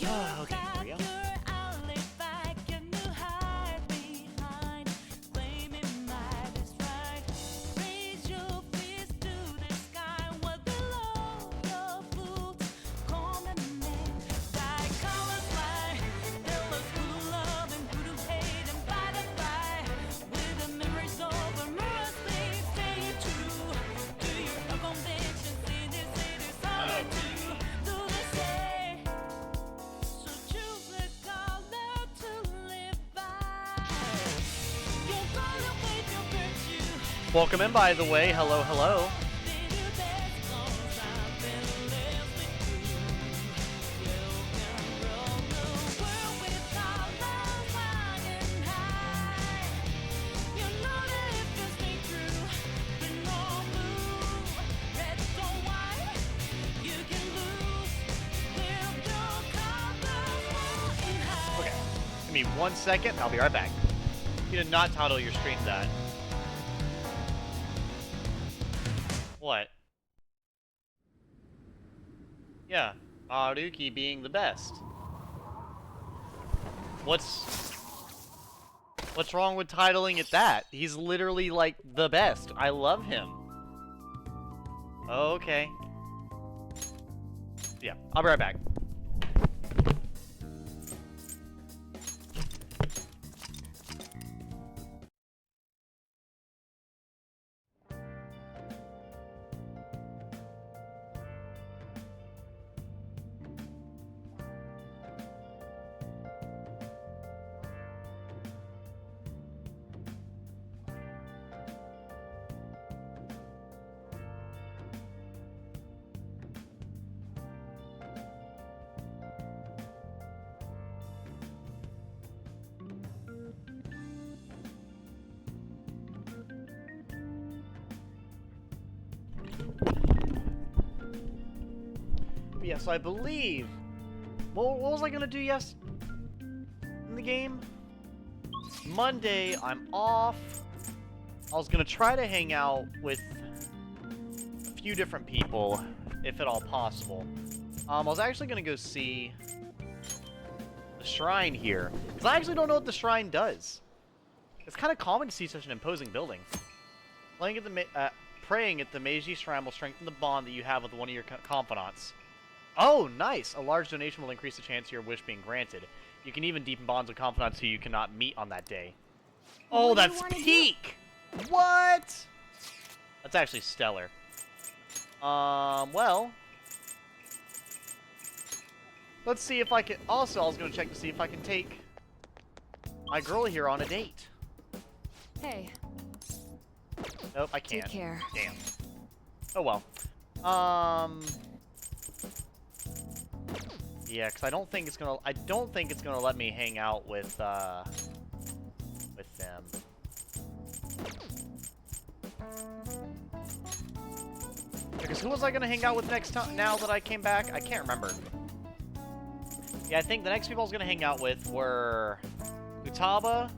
Okay, here we go. Welcome in, by the way. Hello, hello. Okay, give me 1 second. I'll be right back. You did not title your stream that. What? Yeah, Maruki being the best. What's wrong with titling it that? He's literally like the best. I love him. Okay. Yeah, I'll be right back. Yes, I believe. What was I gonna do in the game? Monday, I'm off. I was gonna try to hang out with a few different people, if at all possible. I was actually gonna go see the shrine here, because I actually don't know what the shrine does. It's kind of common to see such an imposing building. Praying at the Meiji Shrine will strengthen the bond that you have with one of your confidants. Oh, nice! A large donation will increase the chance of your wish being granted. You can even deepen bonds with confidants who you cannot meet on that day. Oh, that's peak! What? That's actually stellar. Well... let's see if I can... Also, I was going to check to see if I can take my girl here on a date. Hey. Nope, I can't. Take care. Damn. Oh, well. Yeah, because I don't think it's gonna let me hang out with them. Because who was I gonna hang out with next time? Now that I came back, I can't remember. Yeah, I think the next people I was gonna hang out with were Futaba.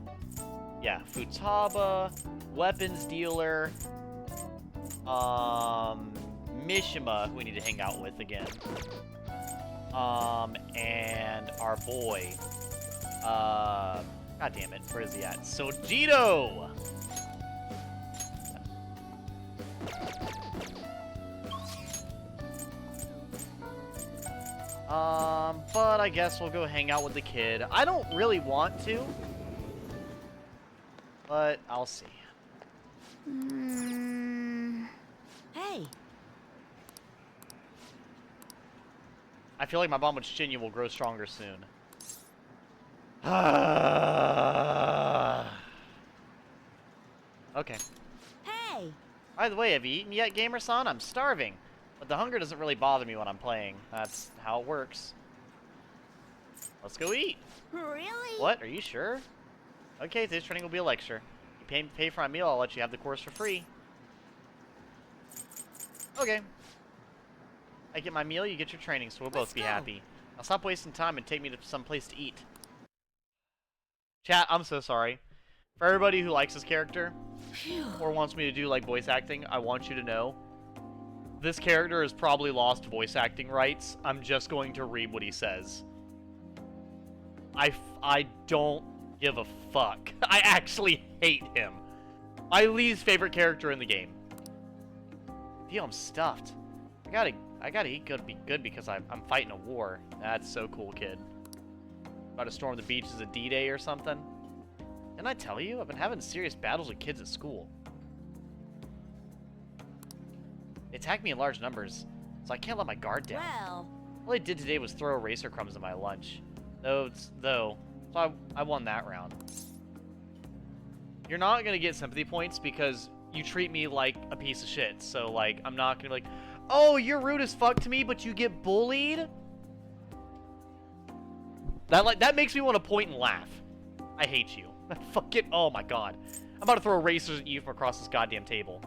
Yeah, Futaba, weapons dealer, Mishima, who we need to hang out with again. And our boy, god damn it, where is he at? Sojito! But I guess we'll go hang out with the kid. I don't really want to, but I'll see. Hey. I feel like my bond with Shinya will grow stronger soon. Okay. Hey. By the way, have you eaten yet, Gamer-san? I'm starving. But the hunger doesn't really bother me when I'm playing. That's how it works. Let's go eat. Really? What? Are you sure? Okay, today's training will be a lecture. You pay for my meal, I'll let you have the course for free. Okay. I get my meal, you get your training, so we'll both be happy. Now stop wasting time and take me to some place to eat. Chat, I'm so sorry. For everybody who likes this character, or wants me to do, like, voice acting, I want you to know, this character has probably lost voice acting rights. I'm just going to read what he says. I don't give a fuck. I actually hate him. My least favorite character in the game. I feel I'm stuffed. I gotta eat good, be good because I'm fighting a war. That's so cool, kid. About to storm the beaches of D-Day or something. Didn't I tell you? I've been having serious battles with kids at school. They attack me in large numbers, so I can't let my guard down. Well. All I did today was throw eraser crumbs in my lunch. So I won that round. You're not gonna get sympathy points because you treat me like a piece of shit. So like, I'm not gonna be like, oh, you're rude as fuck to me, but you get bullied. That makes me want to point and laugh. I hate you. Fucking, oh my god. I'm about to throw erasers at you from across this goddamn table.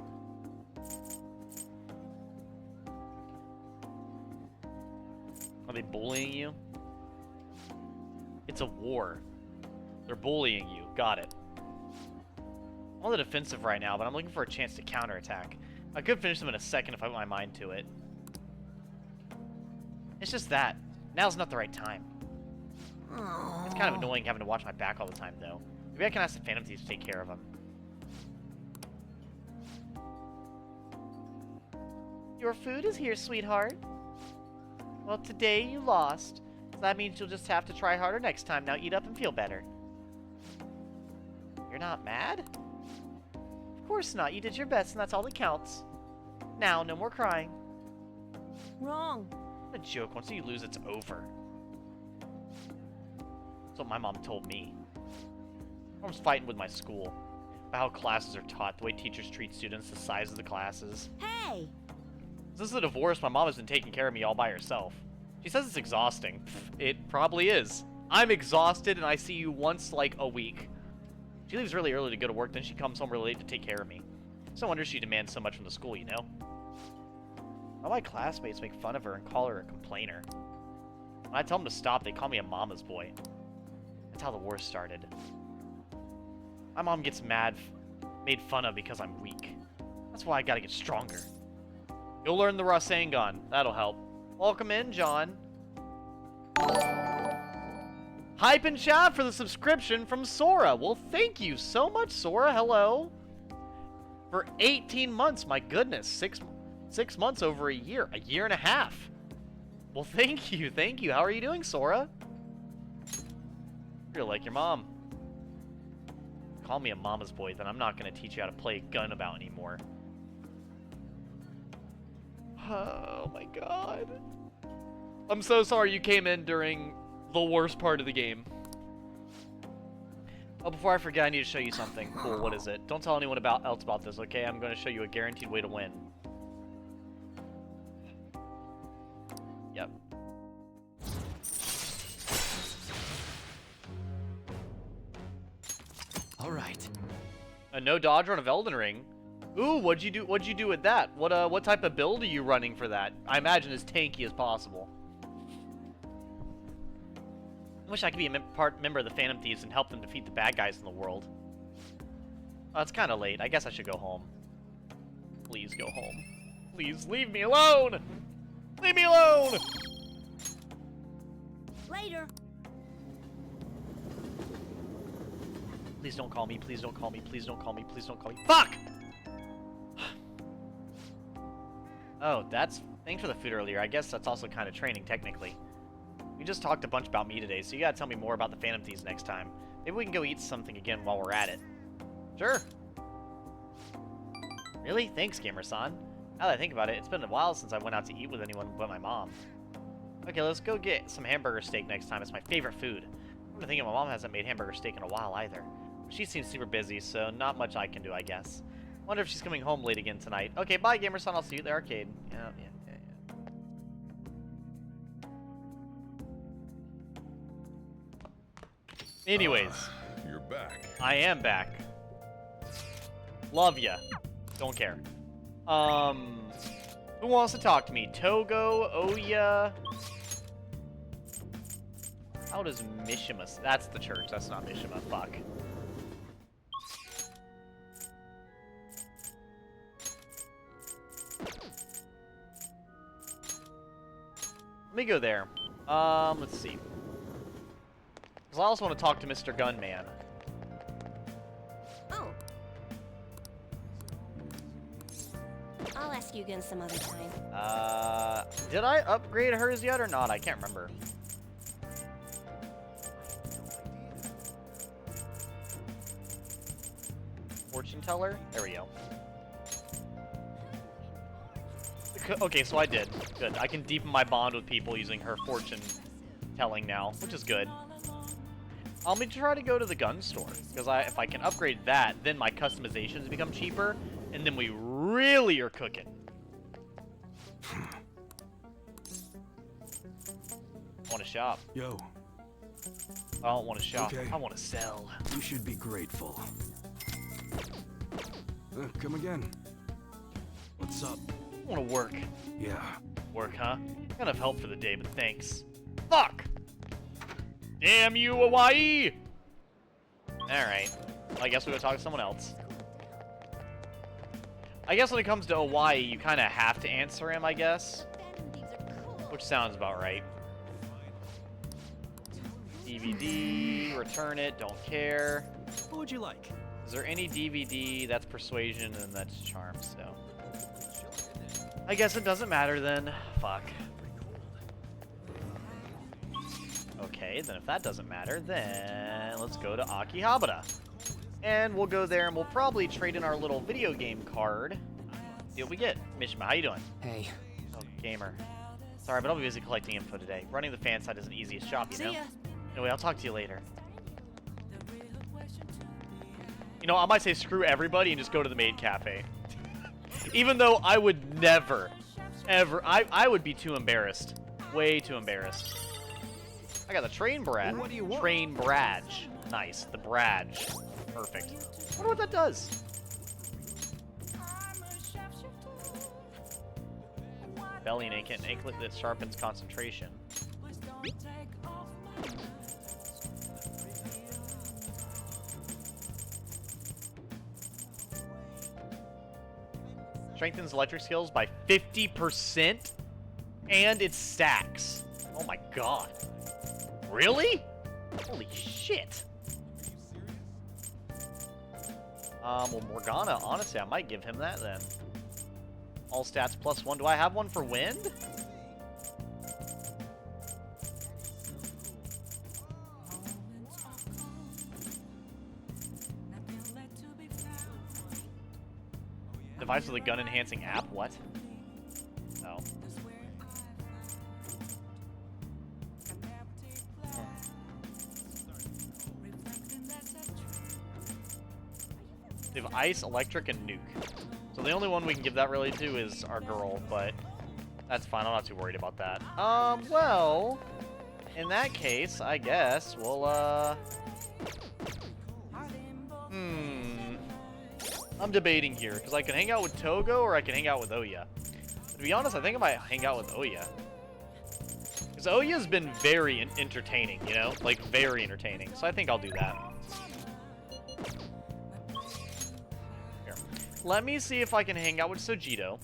Are they bullying you? It's a war. They're bullying you. Got it. I'm on the defensive right now, but I'm looking for a chance to counterattack. I could finish them in a second if I put my mind to it. It's just that. Now's not the right time. It's kind of annoying having to watch my back all the time, though. Maybe I can ask the Phantom Thieves to take care of them. Your food is here, sweetheart. Well, today you lost. So that means you'll just have to try harder next time. Now eat up and feel better. You're not mad? Of course not. You did your best and that's all that counts. Now, no more crying. Wrong. What a joke. Once you lose, it's over. That's what my mom told me. I was fighting with my school about how classes are taught, the way teachers treat students, the size of the classes. Hey! Since the divorce, my mom has been taking care of me all by herself. She says it's exhausting. It probably is. I'm exhausted and I see you once, like, a week. She leaves really early to go to work, then she comes home really late to take care of me. It's no wonder she demands so much from the school, you know? All my classmates make fun of her and call her a complainer. When I tell them to stop, they call me a mama's boy. That's how the war started. My mom gets made fun of because I'm weak. That's why I gotta get stronger. You'll learn the Rasengan. That'll help. Welcome in, John. Hype and chat for the subscription from Sora. Well, thank you so much, Sora. Hello. For 18 months, my goodness. Six months over a year and a half. Well, thank you. Thank you. How are you doing, Sora? You're like your mom. Call me a mama's boy, then I'm not going to teach you how to play gun about anymore. Oh my god. I'm so sorry you came in during the worst part of the game. Oh, before I forget, I need to show you something. Cool, what is it? Don't tell anyone else about this, okay? I'm going to show you a guaranteed way to win. Yep. All right. A no dodge run of Elden Ring. Ooh, what'd you do with that? What type of build are you running for that? I imagine as tanky as possible. I wish I could be a member of the Phantom Thieves and help them defeat the bad guys in the world. Oh, it's kind of late. I guess I should go home. Please go home. Please leave me alone! Leave me alone! Later. Please don't call me. Please don't call me. Please don't call me. Please don't call me. Fuck! Oh, thanks for the food earlier. I guess that's also kind of training, technically. We just talked a bunch about me today, so you gotta tell me more about the Phantom Thieves next time. Maybe we can go eat something again while we're at it. Sure. Really? Thanks, Gamer-san. Now that I think about it, it's been a while since I went out to eat with anyone but my mom. Okay, let's go get some hamburger steak next time. It's my favorite food. I'm thinking my mom hasn't made hamburger steak in a while either. She seems super busy, so not much I can do, I guess. Wonder if she's coming home late again tonight. Okay, bye, Gamer-san. I'll see you at the arcade. Yeah. Anyways. You're back. I am back. Love ya. Don't care. Who wants to talk to me? Togo, Oya. How does Mishima? That's the church. That's not Mishima. Fuck. Let me go there. Let's see. Because I also want to talk to Mr. Gunman. Oh. I'll ask you again some other time. Did I upgrade hers yet or not? I can't remember. Fortune teller? There we go. Okay, so I did. Good. I can deepen my bond with people using her fortune telling now, which is good. I'll be try to go to the gun store, because if I can upgrade that, then my customizations become cheaper, and then we really are cooking. I want to shop. Yo. I don't want to shop. Okay. I want to sell. You should be grateful. Come again. What's up? I want to work. Yeah. Work, huh? Kind of help for the day, but thanks. Fuck! Damn you, Hawaii! Alright. I guess we gotta talk to someone else. I guess when it comes to Hawaii, you kind of have to answer him, I guess. Which sounds about right. DVD, return it, don't care. What would you like? Is there any DVD that's persuasion and that's charm, so. I guess it doesn't matter then. Fuck. Okay, then if that doesn't matter, then let's go to Akihabara. And we'll go there and we'll probably trade in our little video game card. See what we get. Mishima, how you doing? Hey. Oh, gamer. Sorry, but I'll be busy collecting info today. Running the fan site isn't the easiest job, you know? See ya. Anyway, I'll talk to you later. You know, I might say screw everybody and just go to the maid cafe. Even though I would never, ever, I would be too embarrassed. Way too embarrassed. I got the train barrage. What do you want? Train barrage. Nice. The barrage. Perfect. I wonder what that does. Belly and anklet that sharpens concentration. Strengthens electric skills by 50%, and it stacks. Oh my god. Really? Holy shit. Well, Morgana, honestly, I might give him that then. All stats +1. Do I have one for wind? Device with a gun enhancing app? What? No. They have ice, electric, and nuke. So the only one we can give that really to is our girl, but that's fine. I'm not too worried about that. Well, in that case, I guess we'll, I'm debating here, because I can hang out with Togo or I can hang out with Oya. To be honest, I think I might hang out with Oya. Because Oya's been very entertaining, you know? Like, very entertaining. So I think I'll do that. Here. Let me see if I can hang out with Sojito.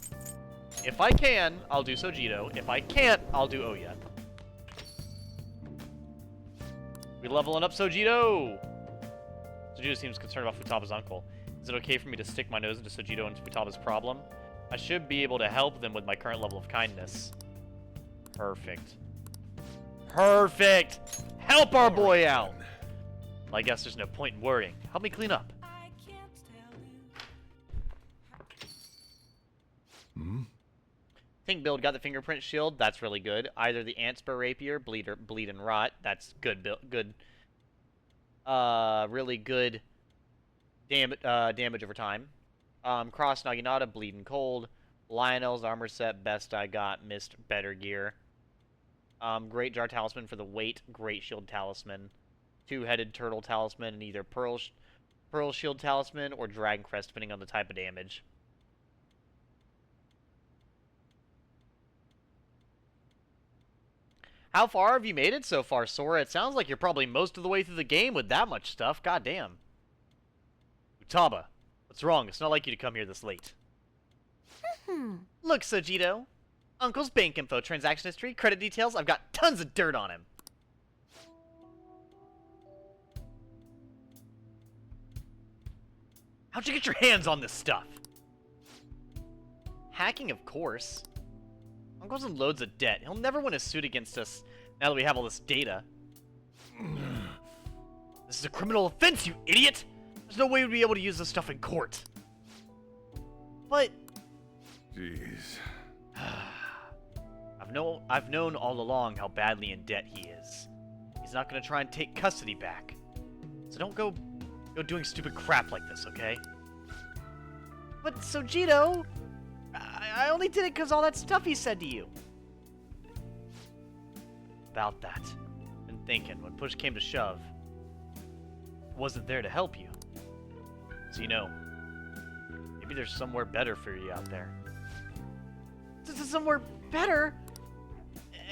If I can, I'll do Sojito. If I can't, I'll do Oya. We leveling up Sojito! Sojito seems concerned about Futaba's uncle. Is it okay for me to stick my nose into Sojito and Futaba's problem? I should be able to help them with my current level of kindness. Perfect. Perfect! Help our boy out! Well, I guess there's no point in worrying. Help me clean up. Think build got the fingerprint shield. That's really good. Either the Antspur rapier, bleed and rot. That's good build. Good. Really good damage over time. Cross Naginata, bleed and cold. Lionel's armor set, best I got. Missed better gear. Great jar talisman for the weight. Great shield talisman. Two-headed turtle talisman, and either pearl shield talisman or dragon crest, depending on the type of damage. How far have you made it so far, Sora? It sounds like you're probably most of the way through the game with that much stuff. God damn. Futaba, what's wrong? It's not like you to come here this late. Look, Sojito. Uncle's bank info, transaction history, credit details. I've got tons of dirt on him. How'd you get your hands on this stuff? Hacking, of course. Uncle's in loads of debt. He'll never win a suit against us now that we have all this data. This is a criminal offense, you idiot! There's no way we'd be able to use this stuff in court. But... Jeez. I've known all along how badly in debt he is. He's not gonna try and take custody back. So don't go doing stupid crap like this, okay? But, Sojito, I only did it because all that stuff he said to you. About that. Been thinking, when push came to shove, wasn't there to help you. So, you know, maybe there's somewhere better for you out there. Somewhere better?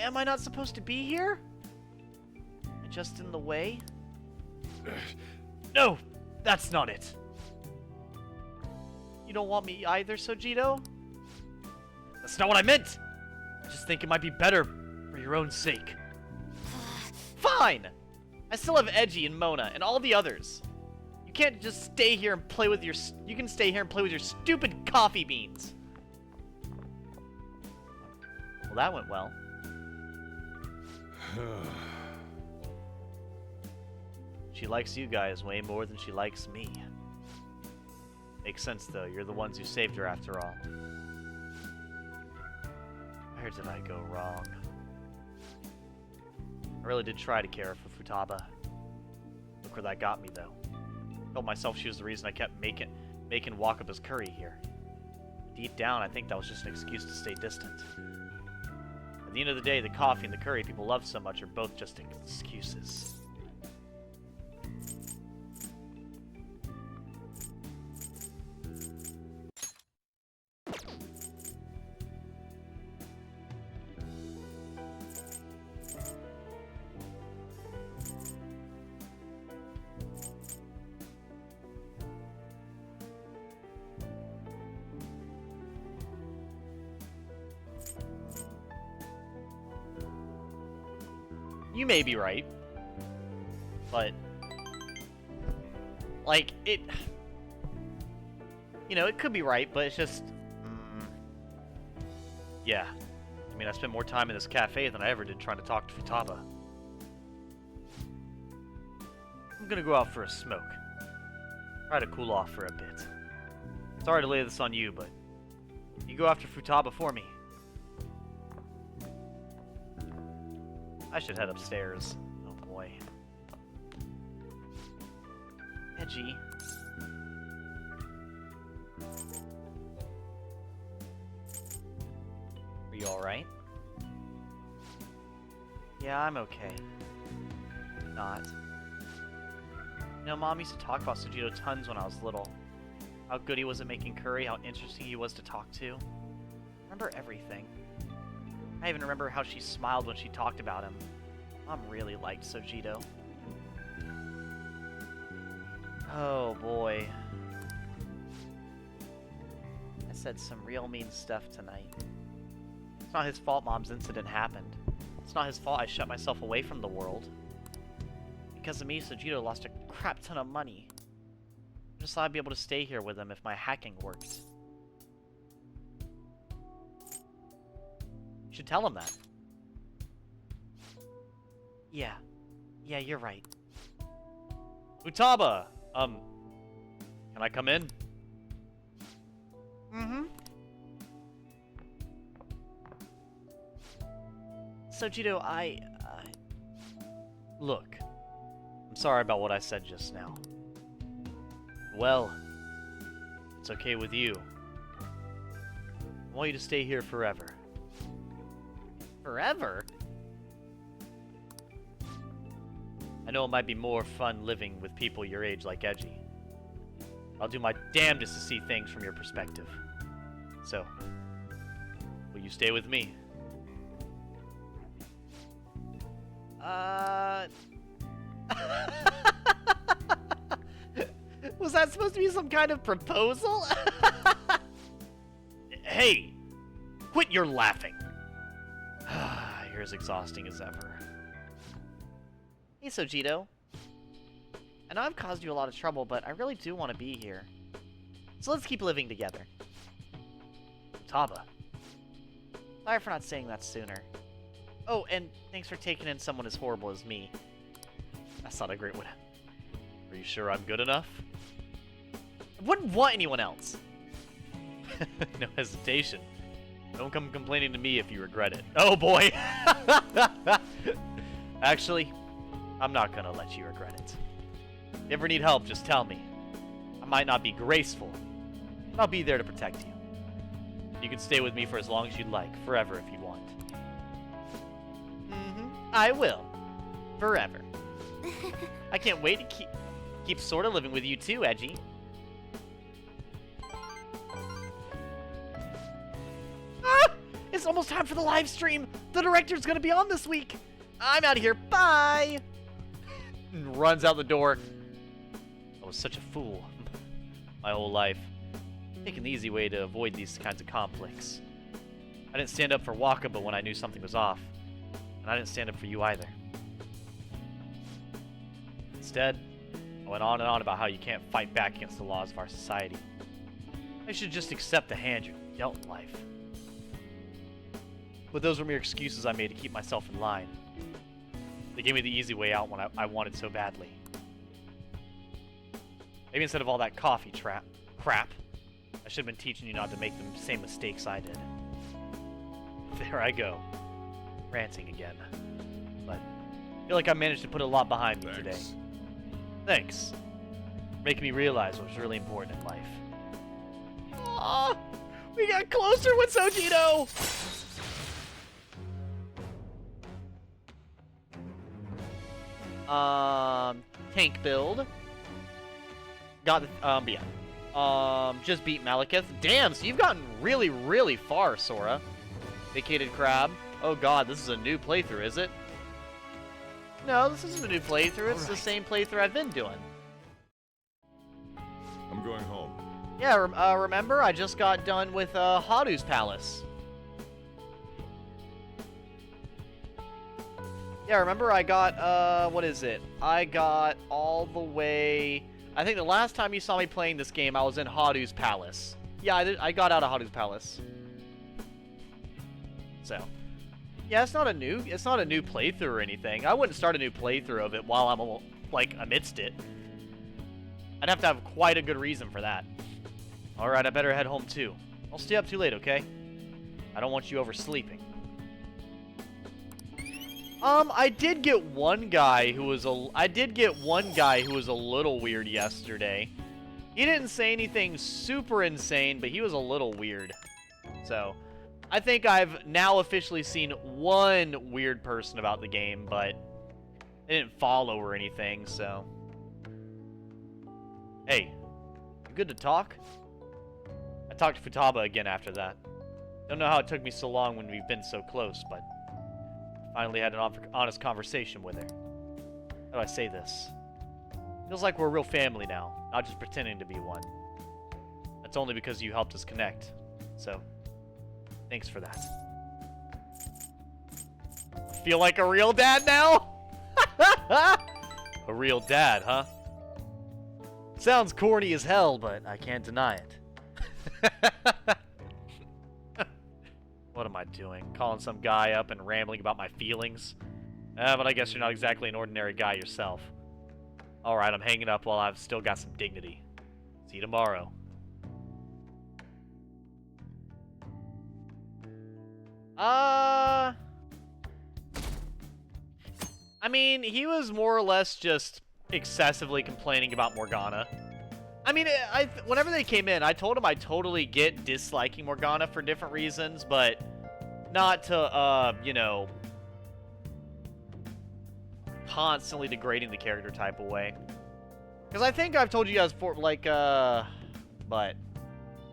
Am I not supposed to be here? Just in the way? No! That's not it! You don't want me either, Sojito? That's not what I meant! I just think it might be better for your own sake. Fine! I still have Edgy and Mona and all the others. You can't just stay here and play with your... You can stay here and play with your stupid coffee beans. Well, that went well. She likes you guys way more than she likes me. Makes sense, though. You're the ones who saved her, after all. Where did I go wrong? I really did try to care for Futaba. Look where that got me, though. I told myself she was the reason I kept making walk up his curry here. Deep down, I think that was just an excuse to stay distant. At the end of the day, the coffee and the curry people love so much are both just excuses. You may be right, but, like, it, you know, it could be right, but it's just, yeah. I mean, I spent more time in this cafe than I ever did trying to talk to Futaba. I'm gonna go out for a smoke. Try to cool off for a bit. Sorry to lay this on you, but you go after Futaba for me. I should head upstairs. Oh boy. Edgy. Are you alright? Yeah, I'm okay. Not. You know, Mom used to talk about Sojito tons when I was little. How good he was at making curry, how interesting he was to talk to. I remember everything. I even remember how she smiled when she talked about him. Mom really liked Sojito. Oh boy. I said some real mean stuff tonight. It's not his fault Mom's incident happened. It's not his fault I shut myself away from the world. Because of me, Sojito lost a crap ton of money. I just thought I'd be able to stay here with him if my hacking worked. Should tell him that. Yeah, you're right. Futaba, can I come in? Mm-hmm. Sojito, look, I'm sorry about what I said just now. Well, it's okay with you. I want you to stay here forever. Forever? I know it might be more fun living with people your age like Edgy. I'll do my damnedest to see things from your perspective. So, will you stay with me? Was that supposed to be some kind of proposal? Hey! Quit your laughing! You're as exhausting as ever. Hey, Sojito. I know I've caused you a lot of trouble, but I really do want to be here. So let's keep living together. Taba. Sorry for not saying that sooner. Oh, and thanks for taking in someone as horrible as me. That's not a great one. Are you sure I'm good enough? I wouldn't want anyone else. No hesitation. Don't come complaining to me if you regret it. Oh boy! Actually, I'm not gonna let you regret it. If you ever need help, just tell me. I might not be graceful, but I'll be there to protect you. You can stay with me for as long as you'd like, forever if you want. I will. Forever. I can't wait to keep sort of living with you too, Edgy. Ah! It's almost time for the live stream. The director's gonna be on this week. I'm out of here. Bye. And runs out the door. I was such a fool. My whole life. Taking the easy way to avoid these kinds of conflicts. I didn't stand up for Wakaba when I knew something was off. And I didn't stand up for you either. Instead, I went on and on about how you can't fight back against the laws of our society. I should just accept the hand you're dealt in life. But those were mere excuses I made to keep myself in line. They gave me the easy way out when I wanted so badly. Maybe instead of all that coffee crap, I should have been teaching you not to make the same mistakes I did. There I go. Ranting again. But I feel like I managed to put a lot behind me today. Thanks. For making me realize what was really important in life. Aww! We got closer with Sojito! Tank build. Got the, yeah. Just beat Malekith. Damn, so you've gotten really, really far, Sora. Vacated Crab. Oh god, this is a new playthrough, is it? No, this isn't a new playthrough. It's the same playthrough I've been doing. I'm going home. Yeah, remember? I just got done with, Haru's Palace. Yeah, remember I got, what is it? I got all the way... I think the last time you saw me playing this game, I was in Haru's Palace. Yeah, I got out of Haru's Palace. So... yeah, it's not a new playthrough or anything. I wouldn't start a new playthrough of it while I'm, like, amidst it. I'd have to have quite a good reason for that. Alright, I better head home too. I'll stay up too late, okay? I don't want you oversleeping. I did get one guy who was a little weird yesterday. He didn't say anything super insane, but he was a little weird. So... I think I've now officially seen one weird person about the game, but they didn't follow or anything, so... Hey, you good to talk? I talked to Futaba again after that. Don't know how it took me so long when we've been so close, but... I finally had an honest conversation with her. How do I say this? Feels like we're a real family now, not just pretending to be one. That's only because you helped us connect, so... thanks for that. Feel like a real dad now? A real dad, huh? Sounds corny as hell, but I can't deny it. What am I doing? Calling some guy up and rambling about my feelings? But I guess you're not exactly an ordinary guy yourself. Alright, I'm hanging up while I've still got some dignity. See you tomorrow. I mean, he was more or less just excessively complaining about Morgana. I mean, whenever they came in, I told him I totally get disliking Morgana for different reasons, but not to, you know, constantly degrading the character type of way. Because I think I've told you guys before, like, but,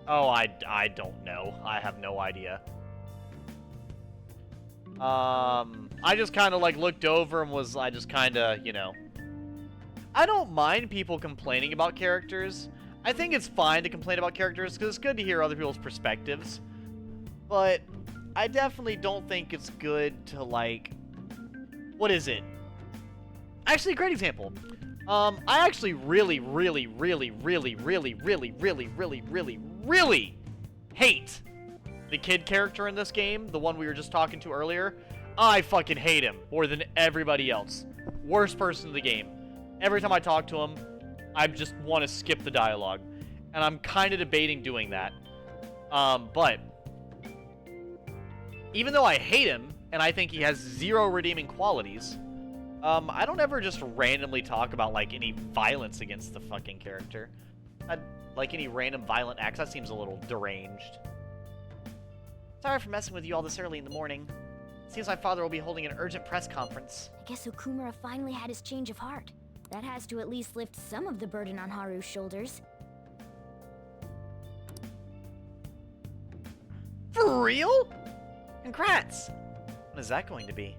oh, I don't know. I have no idea. I just kind of, like, looked over and I just kind of, you know... I don't mind people complaining about characters. I think it's fine to complain about characters, because it's good to hear other people's perspectives. But I definitely don't think it's good to, like... What is it? Actually, great example. I actually really hate the kid character in this game, the one we were just talking to earlier. I fucking hate him more than everybody else. Worst person in the game. Every time I talk to him, I just want to skip the dialogue. And I'm kind of debating doing that. But even though I hate him, and I think he has zero redeeming qualities, I don't ever just randomly talk about, like, any violence against the fucking character. Like, any random violent acts. That seems a little deranged. Sorry for messing with you all this early in the morning. Seems my father will be holding an urgent press conference. I guess Okumura finally had his change of heart. That has to at least lift some of the burden on Haru's shoulders. For real? Congrats! When is that going to be?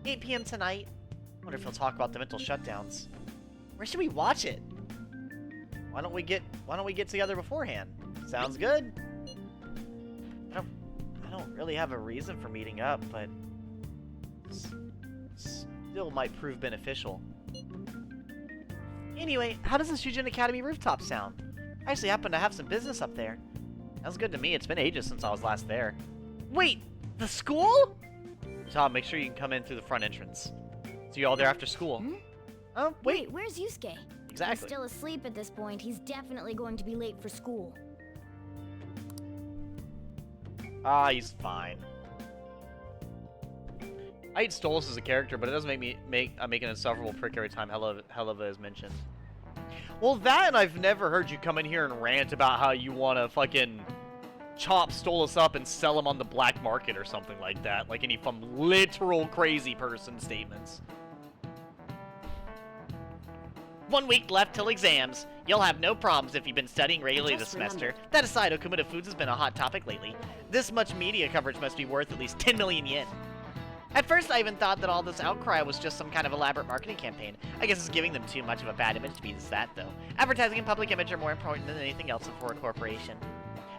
8 p.m. tonight? Wonder if he'll talk about the mental shutdowns. Where should we watch it? Why don't we get together beforehand? Sounds good. I don't really have a reason for meeting up, but still might prove beneficial. Anyway, how does the Shujin Academy rooftop sound? I actually happen to have some business up there. Sounds good to me. It's been ages since I was last there. Wait, the school? Tom, make sure you can come in through the front entrance. See you all there after school. Hmm? Oh, wait. Where's Yusuke? Exactly. He's still asleep at this point. He's definitely going to be late for school. Ah, he's fine. I hate Stolas as a character, but it doesn't I'm making an insufferable prick every time Helava is mentioned. Well, that, and I've never heard you come in here and rant about how you want to fucking chop Stolas up and sell him on the black market or something like that. Like any from literal crazy person statements. 1 week left till exams. You'll have no problems if you've been studying regularly this semester. That aside, Okumura Foods has been a hot topic lately. This much media coverage must be worth at least 10 million yen. At first, I even thought that all this outcry was just some kind of elaborate marketing campaign. I guess it's giving them too much of a bad image to be just that, though. Advertising and public image are more important than anything else for a corporation.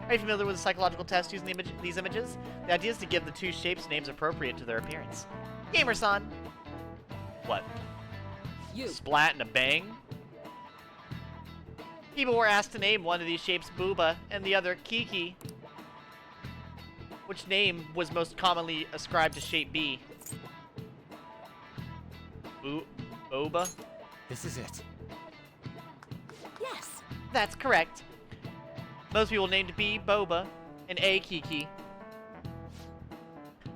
Are you familiar with the psychological test using these images? The idea is to give the two shapes names appropriate to their appearance. Gamer-san! What? You. Splat and a bang? People were asked to name one of these shapes Booba and the other Kiki. Which name was most commonly ascribed to shape B? Boba? This is it. Yes. That's correct. Most people named B Boba and A Kiki.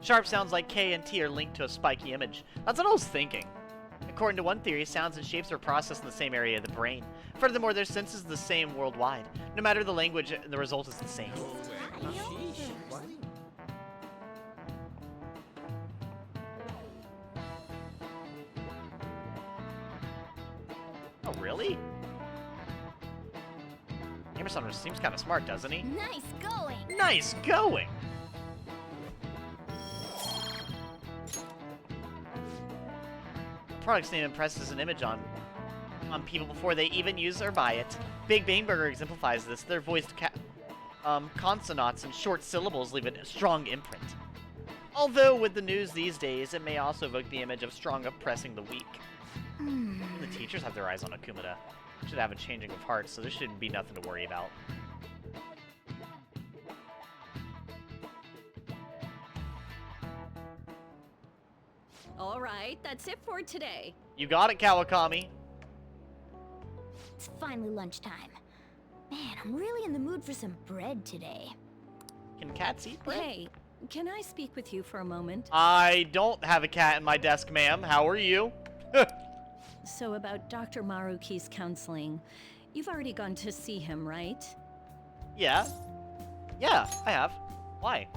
Sharp sounds like K and T are linked to a spiky image. That's what I was thinking. According to one theory, sounds and shapes are processed in the same area of the brain. Furthermore, their sense is the same worldwide. No matter the language, the result is the same. Oh, really? Emerson seems kind of smart, doesn't he? Nice going. Nice going! Product's name impresses an image on people before they even use or buy it. Big Bang Burger exemplifies this. Their voiced consonants and short syllables leave a strong imprint. Although, with the news these days, it may also evoke the image of strong oppressing the weak. Even the teachers have their eyes on Okumura. Should have a changing of heart, so there shouldn't be nothing to worry about. All right, that's it for today. You got it, Kawakami. It's finally lunchtime. Man, I'm really in the mood for some bread today. Can cats eat bread? Hey, can I speak with you for a moment? I don't have a cat in my desk, ma'am. How are you? So about Dr. Maruki's counseling, you've already gone to see him, right? Yeah. Yeah, I have. Why?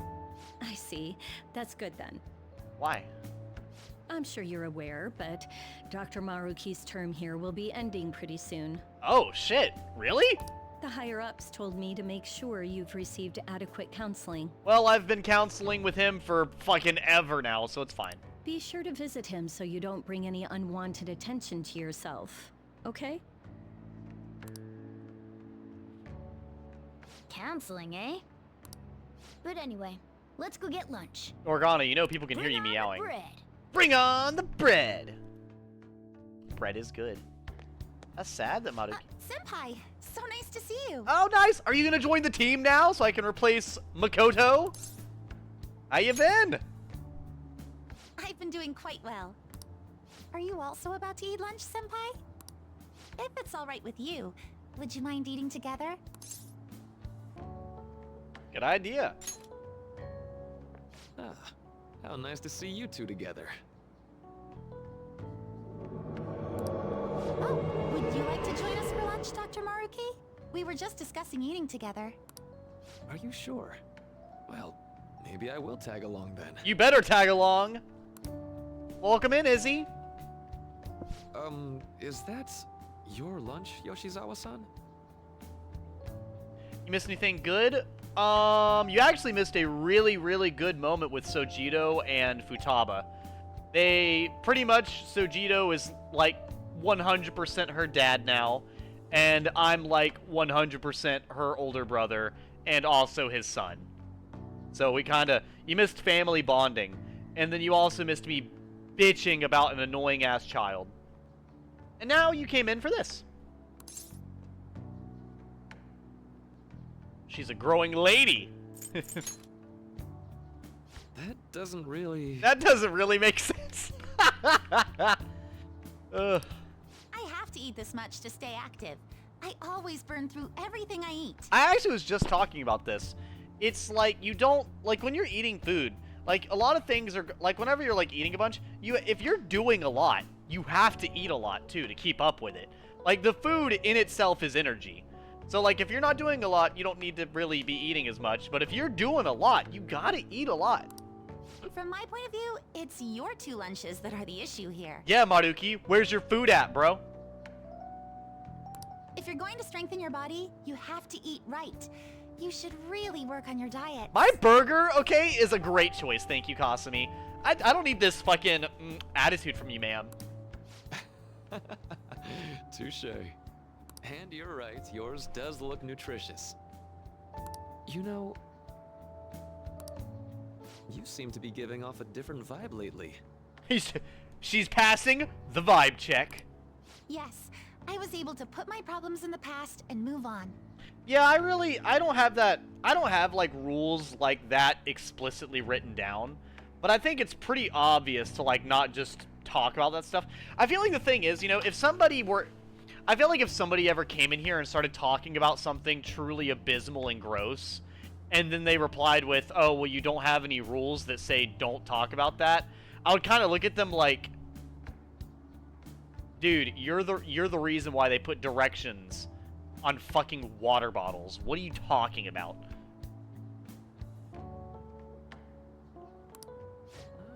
I see. That's good then. Why? I'm sure you're aware, but Dr. Maruki's term here will be ending pretty soon. Oh, shit. Really? The higher-ups told me to make sure you've received adequate counseling. Well, I've been counseling with him for fucking ever now, so it's fine. Be sure to visit him so you don't bring any unwanted attention to yourself, okay? Counseling, eh? But anyway, let's go get lunch. Organa, you know people can hear you Bring on the meowing. bread. Bring on the bread! Bread is good. That's sad that Maruki... Senpai, so nice to see you. Oh, nice! Are you gonna join the team now so I can replace Makoto? How you been? I've been doing quite well. Are you also about to eat lunch, Senpai? If it's all right with you, would you mind eating together? Good idea. Ah, how nice to see you two together. Oh, would you like to join us for lunch, Dr. Maruki? We were just discussing eating together. Are you sure? Well, maybe I will tag along then. You better tag along. Welcome in, Izzy. Is that your lunch, Yoshizawa-san? You missed anything good? You actually missed a really, really good moment with Sojito and Futaba. They pretty much, Sojito is like 100% her dad now, and I'm like 100% her older brother, and also his son. So we you missed family bonding, and then you also missed me bitching about an annoying ass child. And now you came in for this. She's a growing lady. That doesn't really... That doesn't really make sense. Ugh. I have to eat this much to stay active. I always burn through everything I eat. I actually was just talking about this. It's like you don't, like when you're eating food, like a lot of things are, like whenever you're like eating a bunch, if you're doing a lot, you have to eat a lot too to keep up with it. Like the food in itself is energy. So like if you're not doing a lot, you don't need to really be eating as much. But if you're doing a lot, you gotta eat a lot. From my point of view, it's your 2 lunches that are the issue here. Yeah, Maruki, where's your food at, bro? If you're going to strengthen your body, you have to eat right. You should really work on your diet. My burger, okay, is a great choice. Thank you, Kasumi. I don't need this fucking attitude from you, ma'am. Touche. And you're right, yours does look nutritious. You know, you seem to be giving off a different vibe lately. She's passing the vibe check. Yes, I was able to put my problems in the past and move on. Yeah, I don't have like rules like that explicitly written down, but I think it's pretty obvious to like not just talk about that stuff. I feel like the thing is, you know, if somebody ever came in here and started talking about something truly abysmal and gross, and then they replied with, "Oh, well, you don't have any rules that say don't talk about that," I would kind of look at them like, dude, you're the reason why they put directions on fucking water bottles. What are you talking about?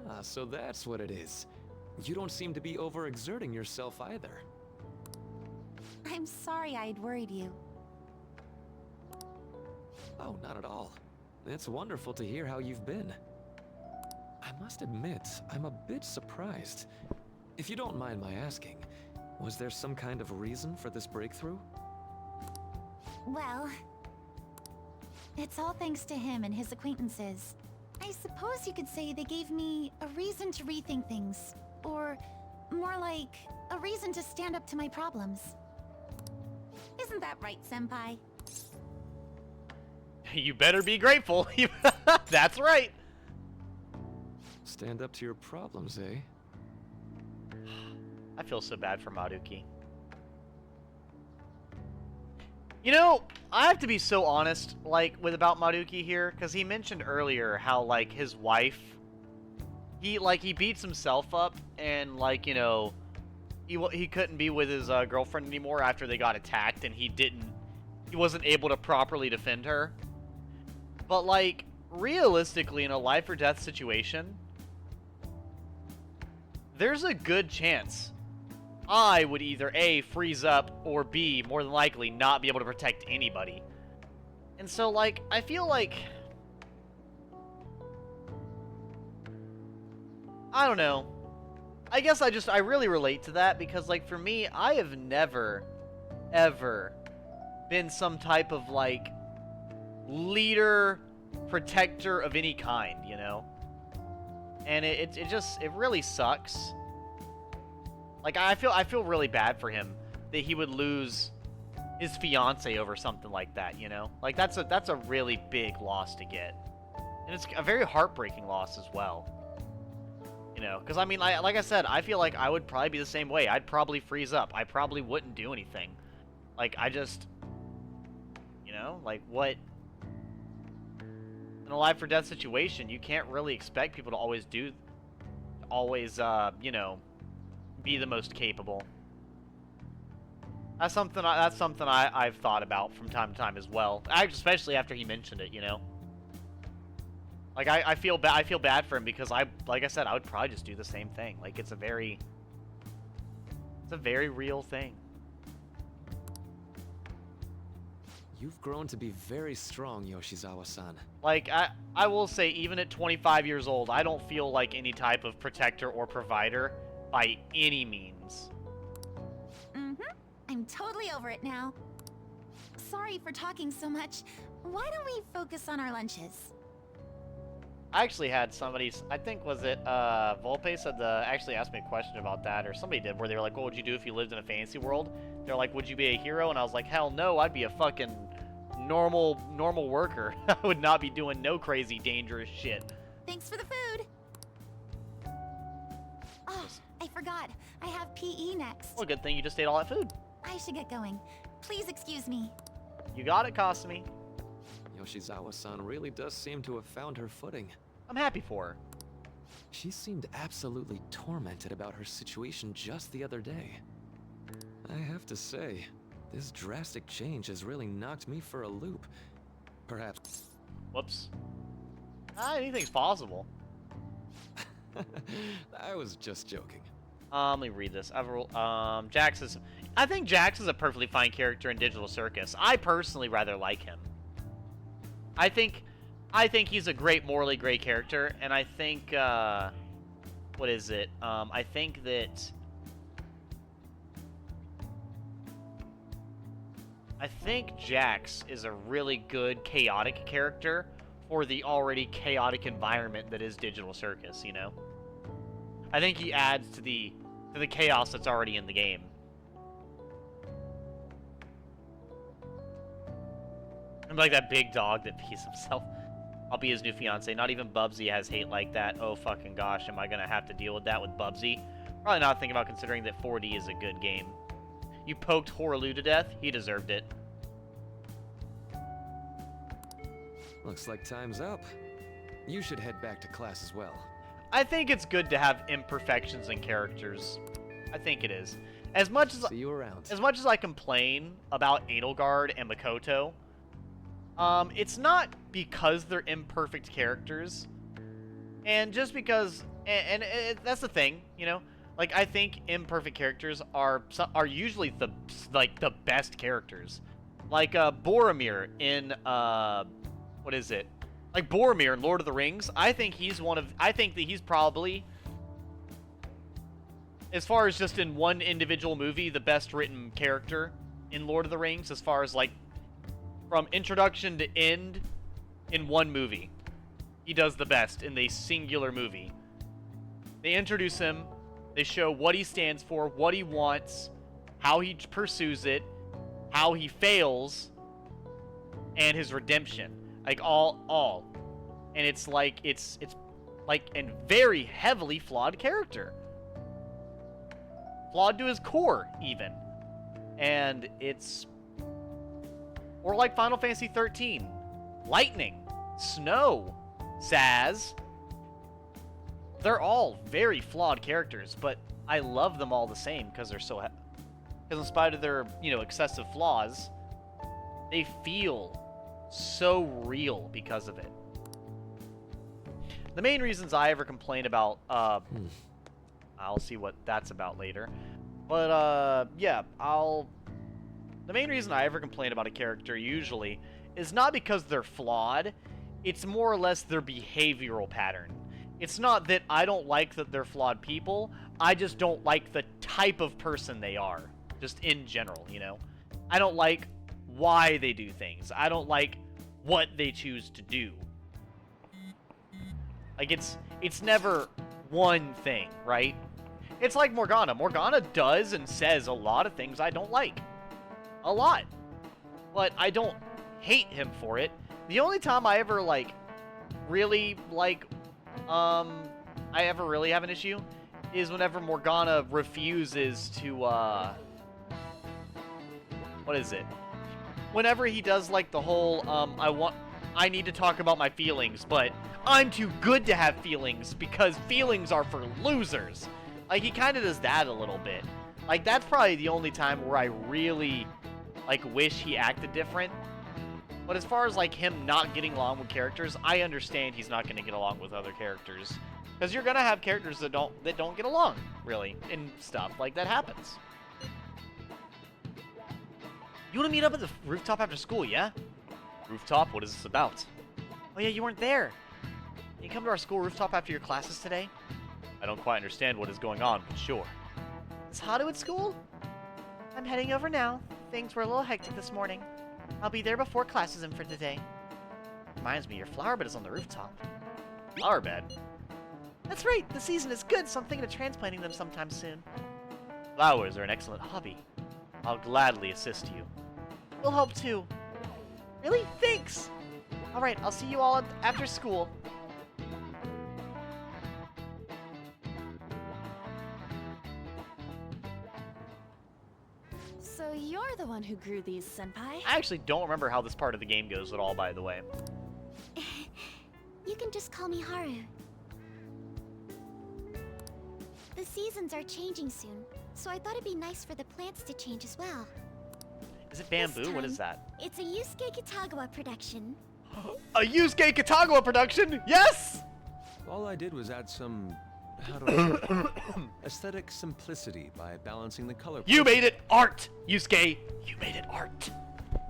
Ah, so that's what it is. You don't seem to be overexerting yourself either. I'm sorry I'd worried you. Oh, not at all. It's wonderful to hear how you've been. I must admit, I'm a bit surprised. If you don't mind my asking, was there some kind of reason for this breakthrough? Well, it's all thanks to him and his acquaintances. I suppose you could say they gave me a reason to rethink things. Or, more like, a reason to stand up to my problems. Isn't that right, Senpai? You better be grateful. That's right. Stand up to your problems, eh? I feel so bad for Maruki. You know, I have to be so honest, like, about Maruki here, because he mentioned earlier how, like, his wife, he beats himself up, and, like, you know, he couldn't be with his girlfriend anymore after they got attacked, and he wasn't able to properly defend her. But, like, realistically, in a life or death situation, there's a good chance I would either A, freeze up, or B, more than likely, not be able to protect anybody. And so, like, I feel like, I don't know. I guess I really relate to that because, like, for me, I have never, ever been some type of, like, leader, protector of any kind, you know? And it really sucks. Like, I feel really bad for him. that he would lose his fiance over something like that, you know? Like, that's a really big loss to get. And it's a very heartbreaking loss as well. You know, because, I mean, like I said, I feel like I would probably be the same way. I'd probably freeze up. I probably wouldn't do anything. Like, I just... You know? Like, what... In a life or death situation, you can't really expect people to always you know, be the most capable. That's something I've thought about from time to time as well. Especially after he mentioned it, you know. Like, I feel bad for him because like I said, I would probably just do the same thing. Like, it's a very real thing. You've grown to be very strong, Yoshizawa-san. Like, I will say, even at 25 years old, I don't feel like any type of protector or provider by any means. I'm totally over it now. Sorry for talking so much. Why don't we focus on our lunches? I actually had somebody, I think, was it, Volpe actually asked me a question about that, or somebody did, where they were like, what would you do if you lived in a fantasy world? They're like, would you be a hero? And I was like, hell no, I'd be a fucking normal worker. I would not be doing no crazy, dangerous shit. Thanks for the food. Oh, I forgot. I have PE next. Well, good thing you just ate all that food. I should get going. Please excuse me. You got it, Kasumi. Yoshizawa-san really does seem to have found her footing. I'm happy for her. She seemed absolutely tormented about her situation just the other day. I have to say, this drastic change has really knocked me for a loop. Perhaps... Whoops. Anything's possible. I was just joking. Let me read this. I think Jax is a perfectly fine character in Digital Circus. I personally rather like him. I think he's a morally great character, and I think, what is it? I think that... I think Jax is a really good chaotic character for the already chaotic environment that is Digital Circus, you know? I think he adds to the chaos that's already in the game. I'm like that big dog that pees himself. I'll be his new fiance. Not even Bubsy has hate like that. Oh fucking gosh, am I gonna have to deal with that with Bubsy? Probably not thinking about considering that 4D is a good game. You poked Horaloo to death? He deserved it. Looks like time's up. You should head back to class as well. I think it's good to have imperfections in characters. I think it is. As much as See you around. As much as I complain about Edelgard and Makoto, it's not because they're imperfect characters, and just because, and that's the thing, you know. Like, I think imperfect characters are usually the best characters. Like Boromir in what is it? Like Boromir in Lord of the Rings. I think that he's probably, as far as just in one individual movie, the best written character in Lord of the Rings, as far as like from introduction to end in one movie. He does the best in the singular movie. They introduce him, they show what he stands for, what he wants, how he pursues it, how he fails, and his redemption. Like all. And it's like a very heavily flawed character. Flawed to his core, even. And it's... Or like Final Fantasy 13. Lightning. Snow. Zaz. They're all very flawed characters, but I love them all the same because they're so... Because in spite of their, excessive flaws, they feel so real because of it. The main reasons I ever complain about, I'll see what that's about later. But, yeah, the main reason I ever complain about a character, usually, is not because they're flawed. It's more or less their behavioral pattern. It's not that I don't like that they're flawed people. I just don't like the type of person they are. Just in general, I don't like why they do things. I don't like what they choose to do. Like, it's never one thing, right? It's like Morgana. Morgana does and says a lot of things I don't like. A lot. But I don't hate him for it. The only time I ever, like, really, like, I ever really have an issue is whenever Morgana refuses to, what is it? Whenever he does, like, the whole, I need to talk about my feelings, but I'm too good to have feelings because feelings are for losers. Like, he kind of does that a little bit. Like, that's probably the only time where I really, like, wish he acted different. But as far as, like, him not getting along with characters, I understand he's not going to get along with other characters. Because you're going to have characters that don't get along, really, and stuff. Like, that happens. You want to meet up at the rooftop after school, yeah? Rooftop? What is this about? Oh, yeah, you weren't there. Can you come to our school rooftop after your classes today? I don't quite understand what is going on, but sure. Is Haru at school? I'm heading over now. Things were a little hectic this morning. I'll be there before classes end for today. Reminds me, your flower bed is on the rooftop. Flower bed? That's right, the season is good, so I'm thinking of transplanting them sometime soon. Flowers are an excellent hobby. I'll gladly assist you. We'll help too. Really? Thanks! Alright, I'll see you all after school. So you're the one who grew these, Senpai? I actually don't remember how this part of the game goes at all, by the way. You can just call me Haru. The seasons are changing soon, so I thought it'd be nice for the plants to change as well. Is it bamboo? What is that? It's a Yusuke Kitagawa production. A Yusuke Kitagawa production? Yes! All I did was add some, how do I put it? Aesthetic simplicity by balancing the color. You made it art, Yusuke! You made it art.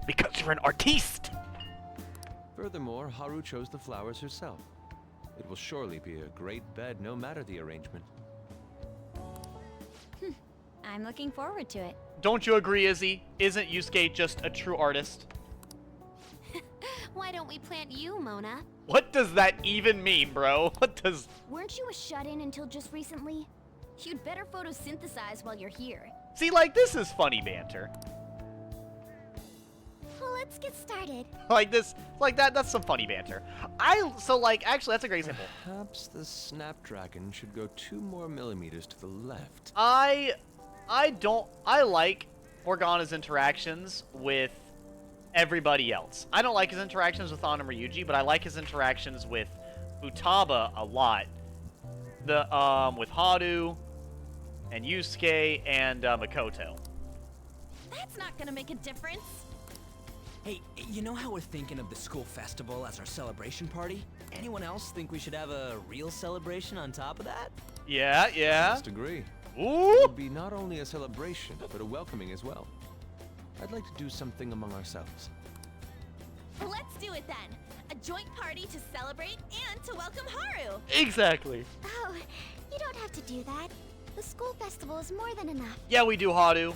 Because you're an artiste! Furthermore, Haru chose the flowers herself. It will surely be a great bed no matter the arrangement. I'm looking forward to it. Don't you agree, Izzy? Isn't Yusuke just a true artist? Why don't we plant you, Mona? What does that even mean, bro? What does... Weren't you a shut-in until just recently? You'd better photosynthesize while you're here. See, like, this is funny banter. Well, let's get started. Like this, like that's some funny banter. So like, actually, that's a great example. Perhaps the Snapdragon should go 2 more millimeters to the left. I like Morgana's interactions with everybody else. I don't like his interactions with Anna and Ryuji, but I like his interactions with Futaba a lot. With Haru and Yusuke and Makoto. That's not gonna make a difference. Hey, you know how we're thinking of the school festival as our celebration party? Anyone else think we should have a real celebration on top of that? Yeah, yeah. Just agree. It Ooh. would be not only a celebration, but a welcoming as well. I'd like to do something among ourselves. Let's do it then. A joint party to celebrate and to welcome Haru. Exactly. Oh, you don't have to do that. The school festival is more than enough. Yeah, we do, Haru.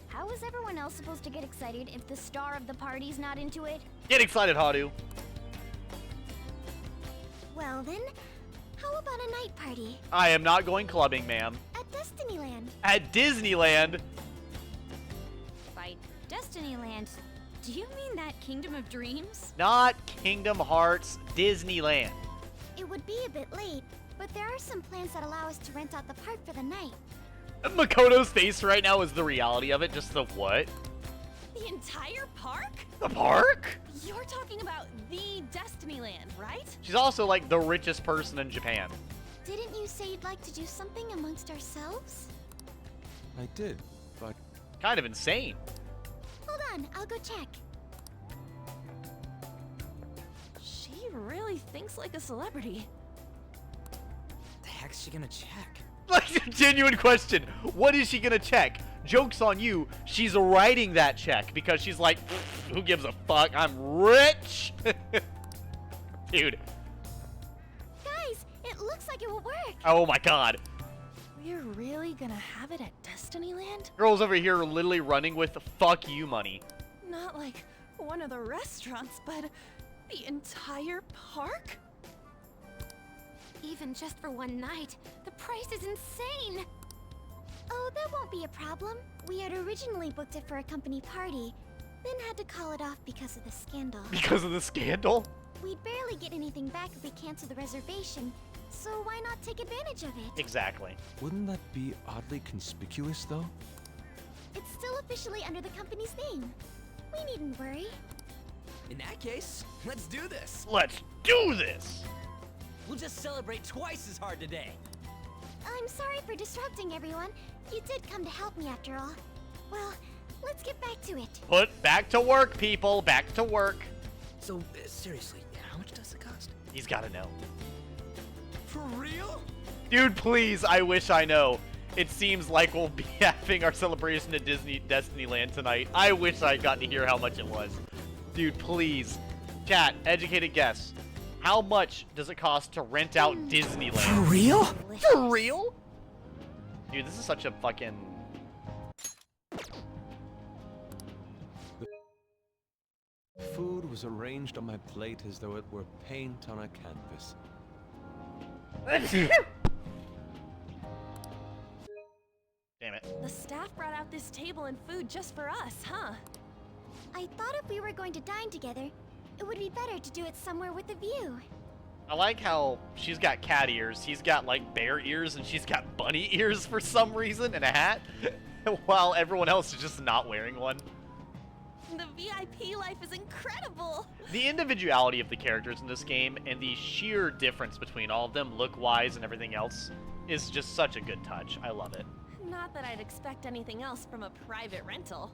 How is everyone else supposed to get excited if the star of the party's not into it? Get excited, Haru. Well then, how about a night party? I am not going clubbing, ma'am. At Destinyland. At Disneyland. By Destinyland, do you mean that Kingdom of Dreams? Not Kingdom Hearts, Disneyland. It would be a bit late, but there are some plans that allow us to rent out the park for the night. Makoto's face right now is the reality of it, just the what? The entire park? The park? You're talking about the Destinyland, right? She's also like the richest person in Japan. Didn't you say you'd like to do something amongst ourselves? I did, but Kind of insane. Hold on, I'll go check. She really thinks like a celebrity. The heck's she gonna check? Like, a genuine question. What is she gonna check? Joke's on you. She's writing that check because she's like, who gives a fuck? I'm rich. Dude. Guys, it looks like it will work. Oh my god. We're really gonna have it at Destinyland? Girls over here are literally running with fuck you money. Not like one of the restaurants, but the entire park? Even just for one night, the price is insane. Oh, that won't be a problem. We had originally booked it for a company party, then had to call it off because of the scandal. Because of the scandal? We'd barely get anything back if we cancel the reservation, so why not take advantage of it? Exactly. Wouldn't that be oddly conspicuous, though? It's still officially under the company's name. We needn't worry. In that case, let's do this. Let's do this! We'll just celebrate twice as hard today. I'm sorry for disrupting everyone. You did come to help me after all. Well, let's get back to it. Put back to work, people. Back to work. So, seriously, how much does it cost? He's gotta know. For real? Dude, please, I wish I know. It seems like we'll be having our celebration at Destinyland tonight. I wish I got to hear how much it was. Dude, please. Chat, educated guess. How much does it cost to rent out Disneyland? For real? For real? Dude, this is such a fucking... Food was arranged on my plate as though it were paint on a canvas. Damn it. The staff brought out this table and food just for us, huh? I thought if we were going to dine together, it would be better to do it somewhere with a view. I like how she's got cat ears, he's got like bear ears, and she's got bunny ears for some reason, and a hat, while everyone else is just not wearing one. The VIP life is incredible! The individuality of the characters in this game and the sheer difference between all of them, look-wise and everything else, is just such a good touch. I love it. Not that I'd expect anything else from a private rental.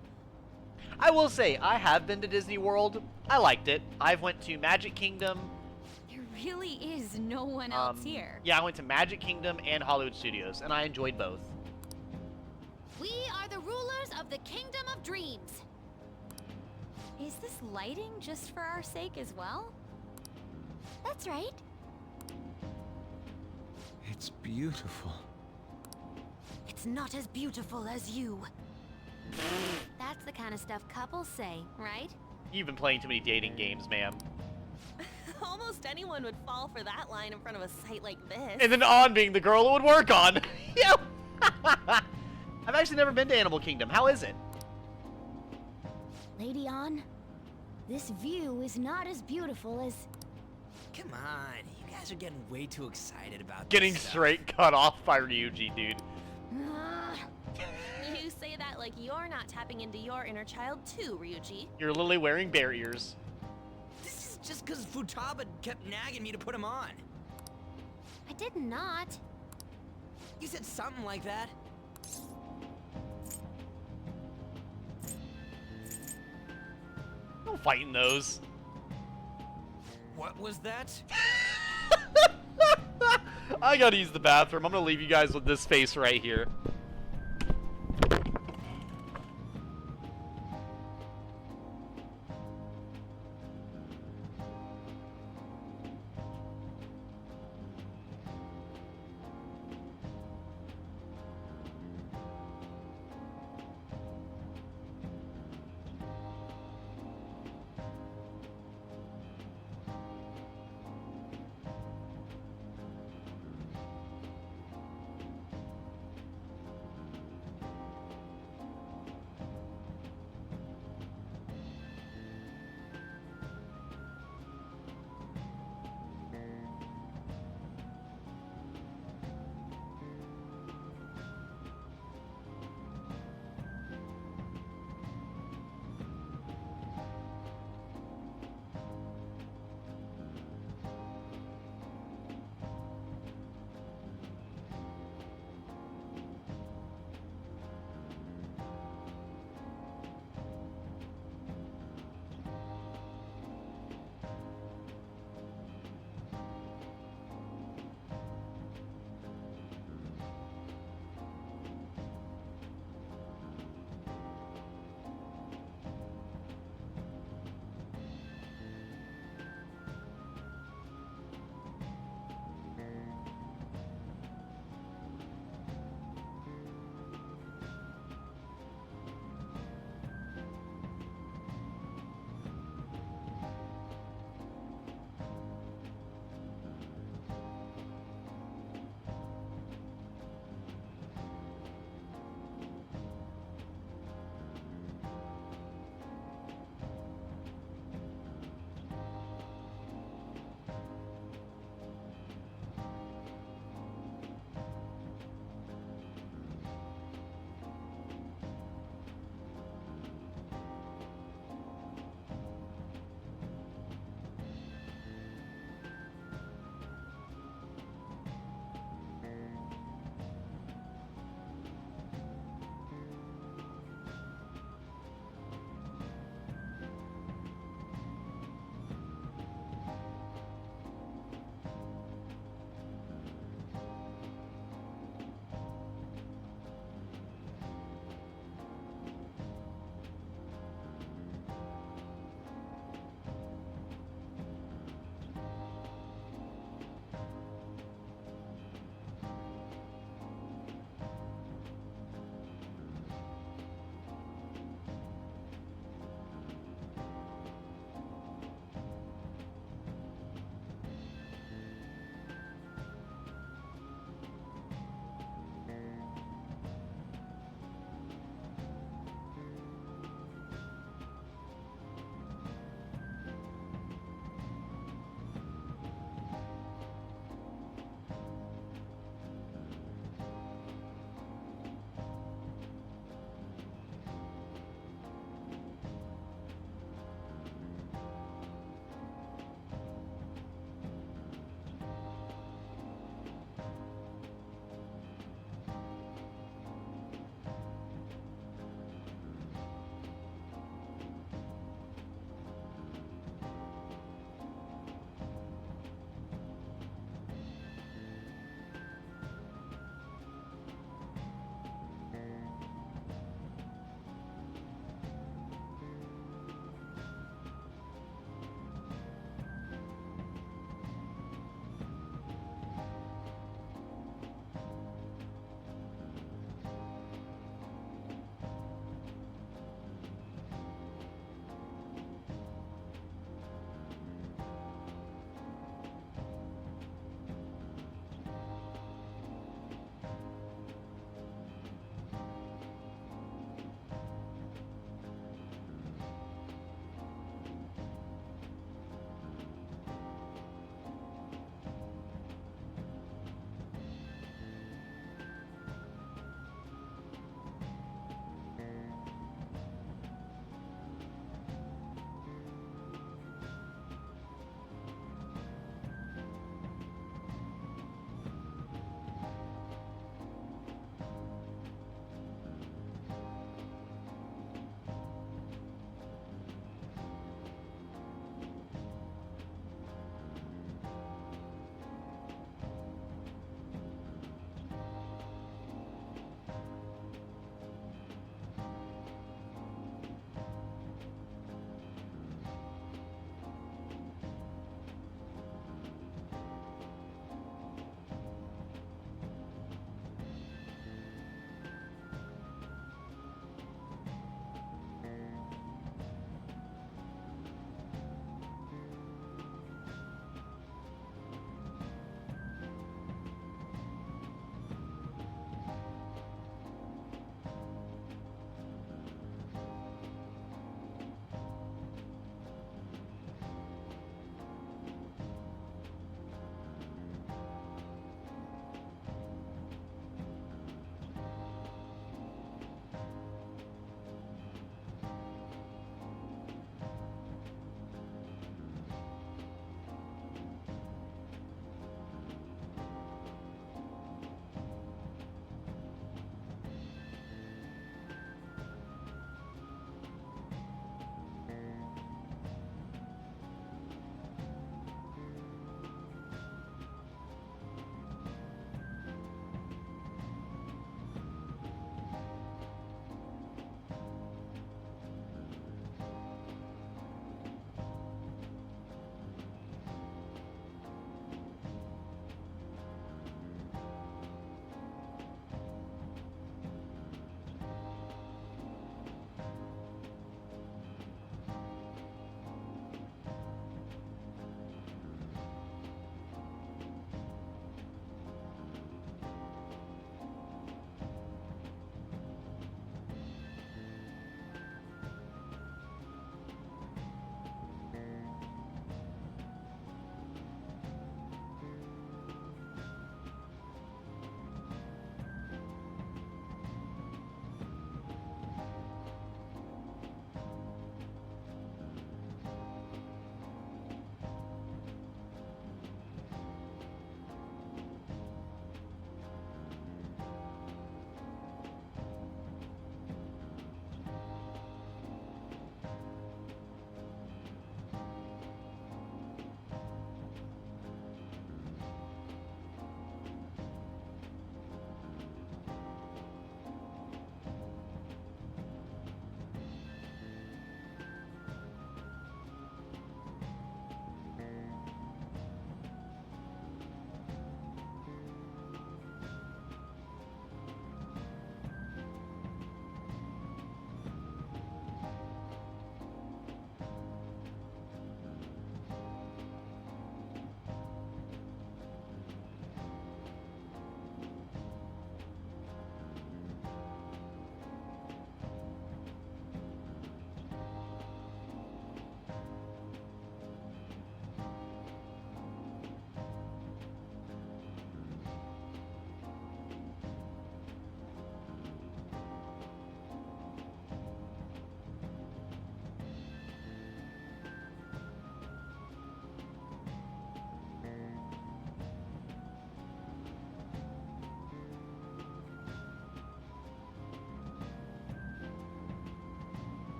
I will say, I have been to Disney World. I liked it. I've went to Magic Kingdom. There really is no one else here. Yeah, I went to Magic Kingdom and Hollywood Studios, and I enjoyed both. We are the rulers of the Kingdom of Dreams. Is this lighting just for our sake as well? That's right. It's beautiful. It's not as beautiful as you. That's the kind of stuff couples say, right? You've been playing too many dating games, ma'am. Almost anyone would fall for that line in front of a site like this. And then On being the girl it would work on. Yeah. I've actually never been to Animal Kingdom. How is it? Lady On, this view is not as beautiful as... Come on, you guys are getting way too excited about Getting this stuff. straight cut off by Ryuji, dude. You say that like you're not tapping into your inner child too, Ryuji. You're literally wearing bear ears. This is just because Futaba kept nagging me to put him on. I did not. You said something like that. No fighting those. What was that? I gotta use the bathroom. I'm gonna leave you guys with this face right here.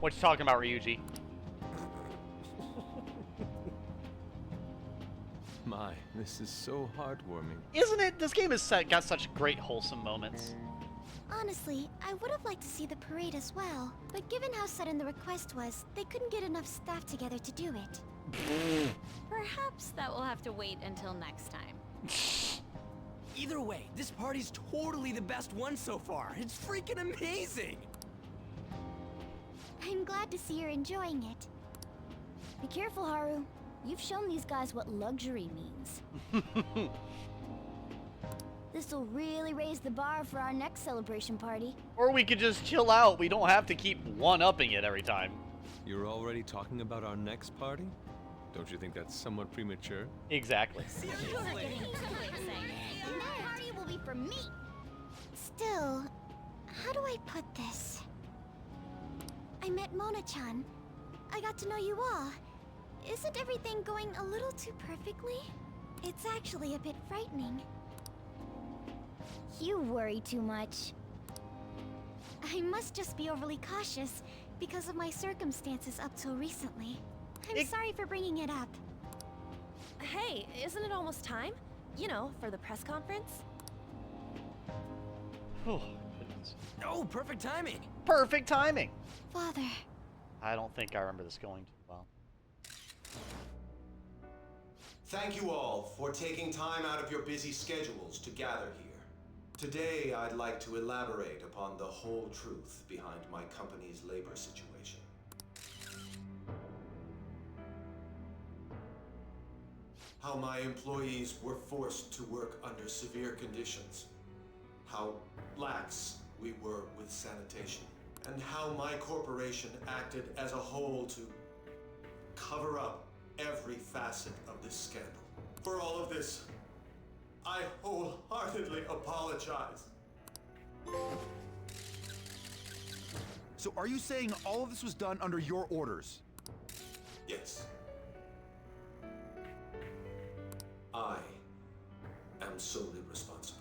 What you talking about, Ryuji? My, this is so heartwarming. Isn't it? This game has got such great wholesome moments. Honestly, I would have liked to see the parade as well, but given how sudden the request was, they couldn't get enough staff together to do it. Perhaps that will have to wait until next time. Either way, this party's totally the best one so far. It's freaking amazing! I'm glad to see you're enjoying it. Be careful, Haru. You've shown these guys what luxury means. This'll really raise the bar for our next celebration party. Or we could just chill out. We don't have to keep one-upping it every time. You're already talking about our next party? Don't you think that's somewhat premature? Exactly. That party will be for me! Still, how do I put this? I met Mona-chan. I got to know you all. Isn't everything going a little too perfectly? It's actually a bit frightening. You worry too much. I must just be overly cautious because of my circumstances up till recently. I'm sorry for bringing it up. Hey, isn't it almost time? You know, for the press conference? Oh, goodness. Oh, perfect timing! Perfect timing. Father. I don't think I remember this going too well. Thank you all for taking time out of your busy schedules to gather here. Today, I'd like to elaborate upon the whole truth behind my company's labor situation. How my employees were forced to work under severe conditions. How lax we were with sanitation. And how my corporation acted as a whole to cover up every facet of this scandal. For all of this, I wholeheartedly apologize. So are you saying all of this was done under your orders? Yes. I am solely responsible.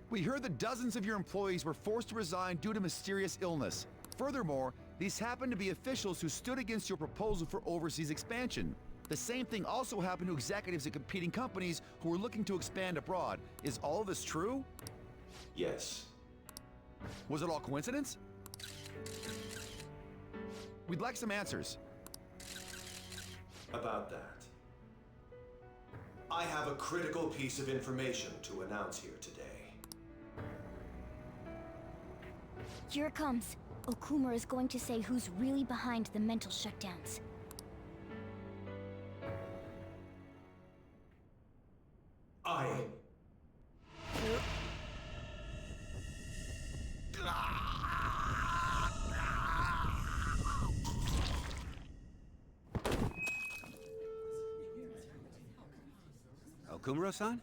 We heard that dozens of your employees were forced to resign due to mysterious illness. Furthermore, these happened to be officials who stood against your proposal for overseas expansion. The same thing also happened to executives at competing companies who were looking to expand abroad. Is all of this true? Yes. Was it all coincidence? We'd like some answers. About that, I have a critical piece of information to announce here today. Here it comes. Okuma is going to say who's really behind the mental shutdowns. I... Okumura-san?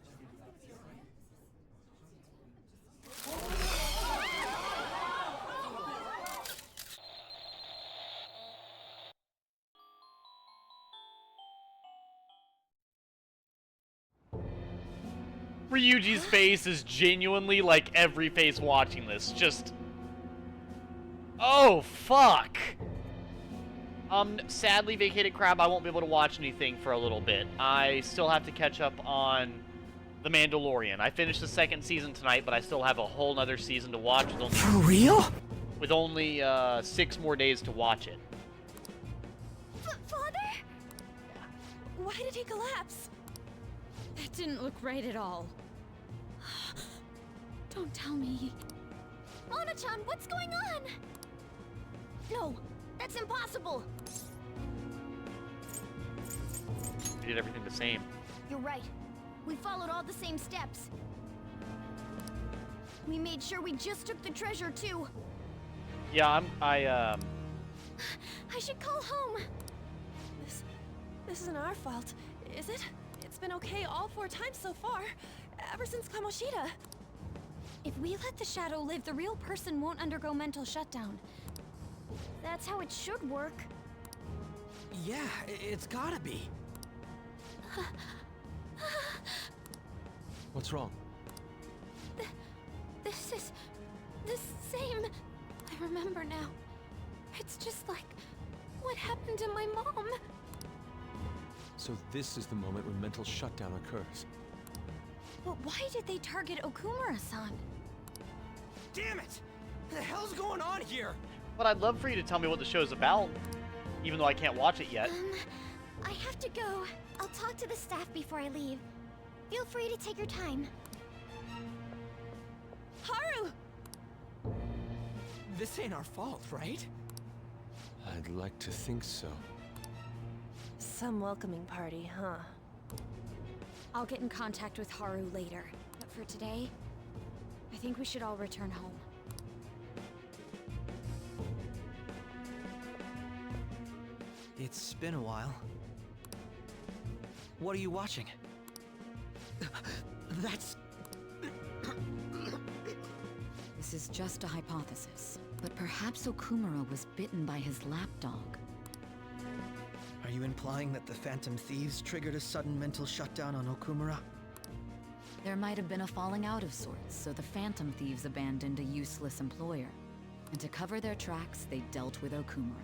Ryuji's face is genuinely like every face watching this. Just... oh, fuck. Sadly, Vacated Crab, I won't be able to watch anything for a little bit. I still have to catch up on The Mandalorian. I finished the second season tonight, but I still have a whole nother season to watch. For real? With only 6 more days to watch it. Father? Why did he collapse? That didn't look right at all. Don't tell me. Mona-chan, what's going on? No, that's impossible. We did everything the same. You're right. We followed all the same steps. We made sure we just took the treasure, too. Yeah, I should call home. This isn't our fault, is it? It's been okay all 4 times so far, ever since Kamoshida. If we let the shadow live, the real person won't undergo mental shutdown. That's how it should work. Yeah, it's gotta be. What's wrong? This is the same I remember now. It's just like what happened to my mom. So this is the moment when mental shutdown occurs. But why did they target Okumura-san? Damn it! What the hell's going on here? But I'd love for you to tell me what the show's about, even though I can't watch it yet. I have to go. I'll talk to the staff before I leave. Feel free to take your time. Haru! This ain't our fault, right? I'd like to think so. Some welcoming party, huh? I'll get in contact with Haru later. But for today, I think we should all return home. It's been a while. What are you watching? That's... This is just a hypothesis, but perhaps Okumura was bitten by his lapdog. Are you implying that the Phantom Thieves triggered a sudden mental shutdown on Okumura? There might have been a falling out of sorts, so the Phantom Thieves abandoned a useless employer. And to cover their tracks, they dealt with Okumura.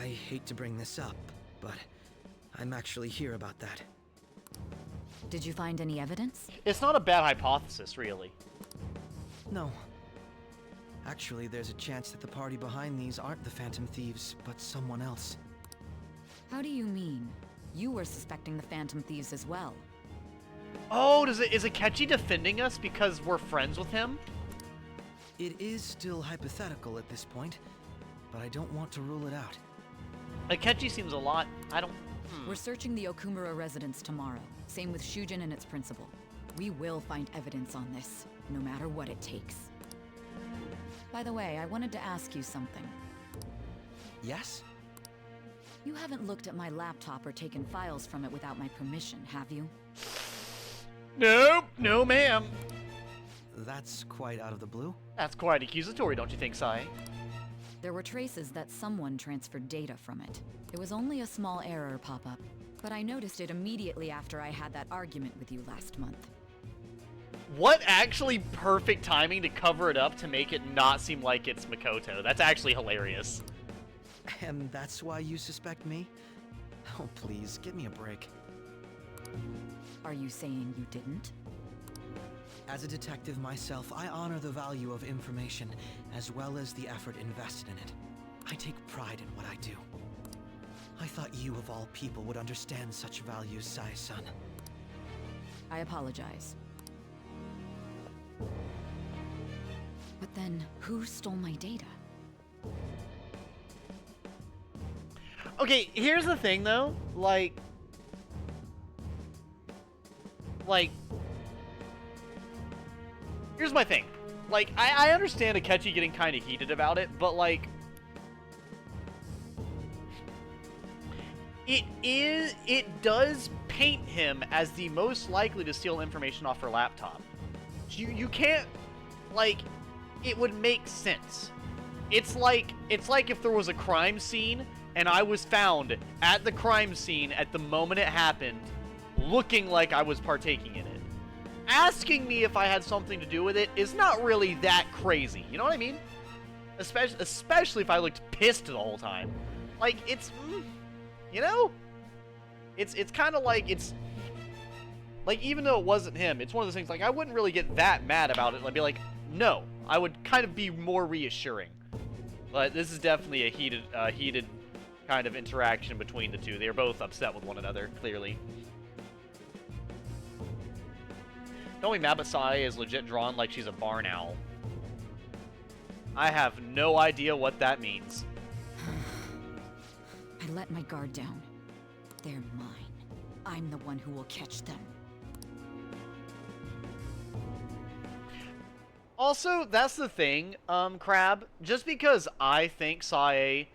I hate to bring this up, but I'm actually here about that. Did you find any evidence? It's not a bad hypothesis, really. No. Actually, there's a chance that the party behind these aren't the Phantom Thieves, but someone else. How do you mean? You were suspecting the Phantom Thieves as well. Oh, is Akechi defending us because we're friends with him? It is still hypothetical at this point, but I don't want to rule it out. Akechi seems a lot... I don't... We're searching the Okumura residence tomorrow. Same with Shujin and its principal. We will find evidence on this, no matter what it takes. By the way, I wanted to ask you something. Yes? You haven't looked at my laptop or taken files from it without my permission, have you? Nope, no ma'am. That's quite out of the blue. That's quite accusatory, don't you think, Sai? There were traces that someone transferred data from it. It was only a small error pop-up, but I noticed it immediately after I had that argument with you last month. What actually perfect timing to cover it up to make it not seem like it's Makoto. That's actually hilarious. And that's why you suspect me? Oh, please, give me a break. Are you saying you didn't? As a detective myself, I honor the value of information, as well as the effort invested in it. I take pride in what I do. I thought you, of all people, would understand such values, Sai-san. I apologize. But then, who stole my data? Okay, here's the thing, though. Like... Here's my thing. Like, I understand Akechi getting kind of heated about it, but, like... It does paint him as the most likely to steal information off her laptop. You can't... Like, it would make sense. It's like if there was a crime scene, and I was found at the crime scene at the moment it happened, looking like I was partaking in it. Asking me if I had something to do with it is not really that crazy. You know what I mean? Especially if I looked pissed the whole time. Like, it's... you know? It's kind of like, it's... Like, even though it wasn't him, it's one of those things, like, I wouldn't really get that mad about it. I'd be like, no. I would kind of be more reassuring. But this is definitely a heated kind of interaction between the two. They're both upset with one another, clearly. Don't be mad, but Sai is legit drawn like she's a barn owl. I have no idea what that means. I let my guard down. They're mine. I'm the one who will catch them. Also, that's the thing, Crab. Just because I think Sae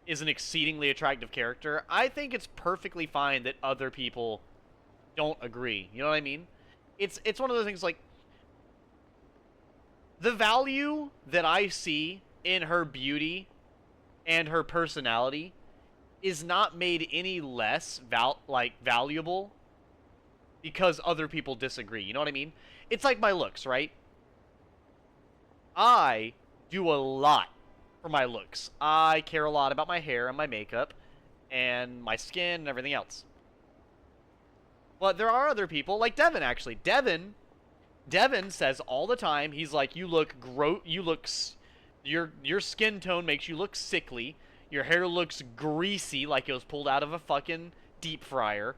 is an exceedingly attractive character, I think it's perfectly fine that other people don't agree. You know what I mean? It's one of those things, like, the value that I see in her beauty and her personality is not made any less valuable because other people disagree. You know what I mean? It's like my looks, right? I do a lot for my looks. I care a lot about my hair and my makeup and my skin and everything else. But there are other people, like Devin, actually. Devin says all the time, he's like, your skin tone makes you look sickly. Your hair looks greasy, like it was pulled out of a fucking deep fryer.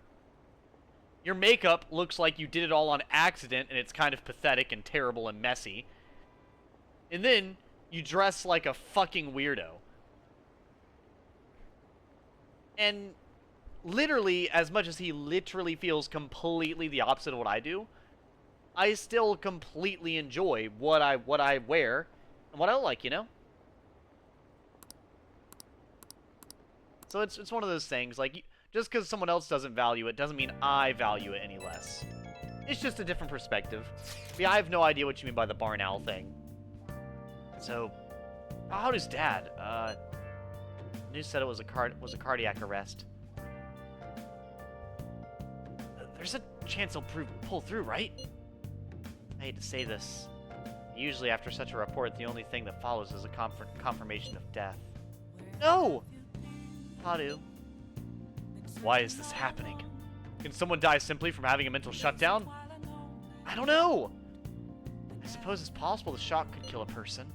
Your makeup looks like you did it all on accident, and it's kind of pathetic and terrible and messy. And then, you dress like a fucking weirdo. And literally, as much as he literally feels completely the opposite of what I do, I still completely enjoy what I wear and what I like, you know? So it's one of those things, like, just because someone else doesn't value it doesn't mean I value it any less. It's just a different perspective. But yeah, I have no idea what you mean by the barn owl thing. So, how does Dad? News said it was a cardiac arrest. There's a chance he'll pull through, right? I hate to say this. Usually after such a report, the only thing that follows is a confirmation of death. No! Hadu. Why is this happening? Can someone die simply from having a mental shutdown? I don't know! I suppose it's possible the shock could kill a person.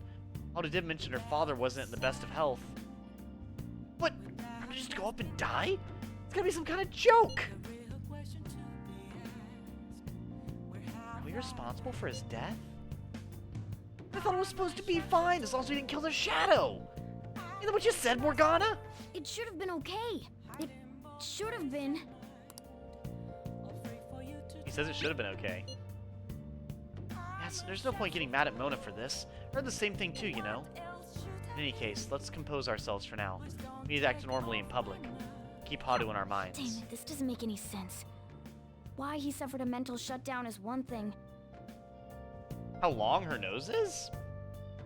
Hadu did mention her father wasn't in the best of health. What? I'm gonna just go up and die? It's gonna be some kind of joke! Are we responsible for his death? I thought it was supposed to be fine as long as we didn't kill the shadow! Isn't that what you said, Morgana? It should have been okay. It should have been. He says it should have been okay. Yes, there's no point getting mad at Mona for this. I heard the same thing too, you know? In any case, let's compose ourselves for now. We need to act normally in public. Keep Hadu in our minds. Damn it, this doesn't make any sense. Why he suffered a mental shutdown is one thing. How long her nose is?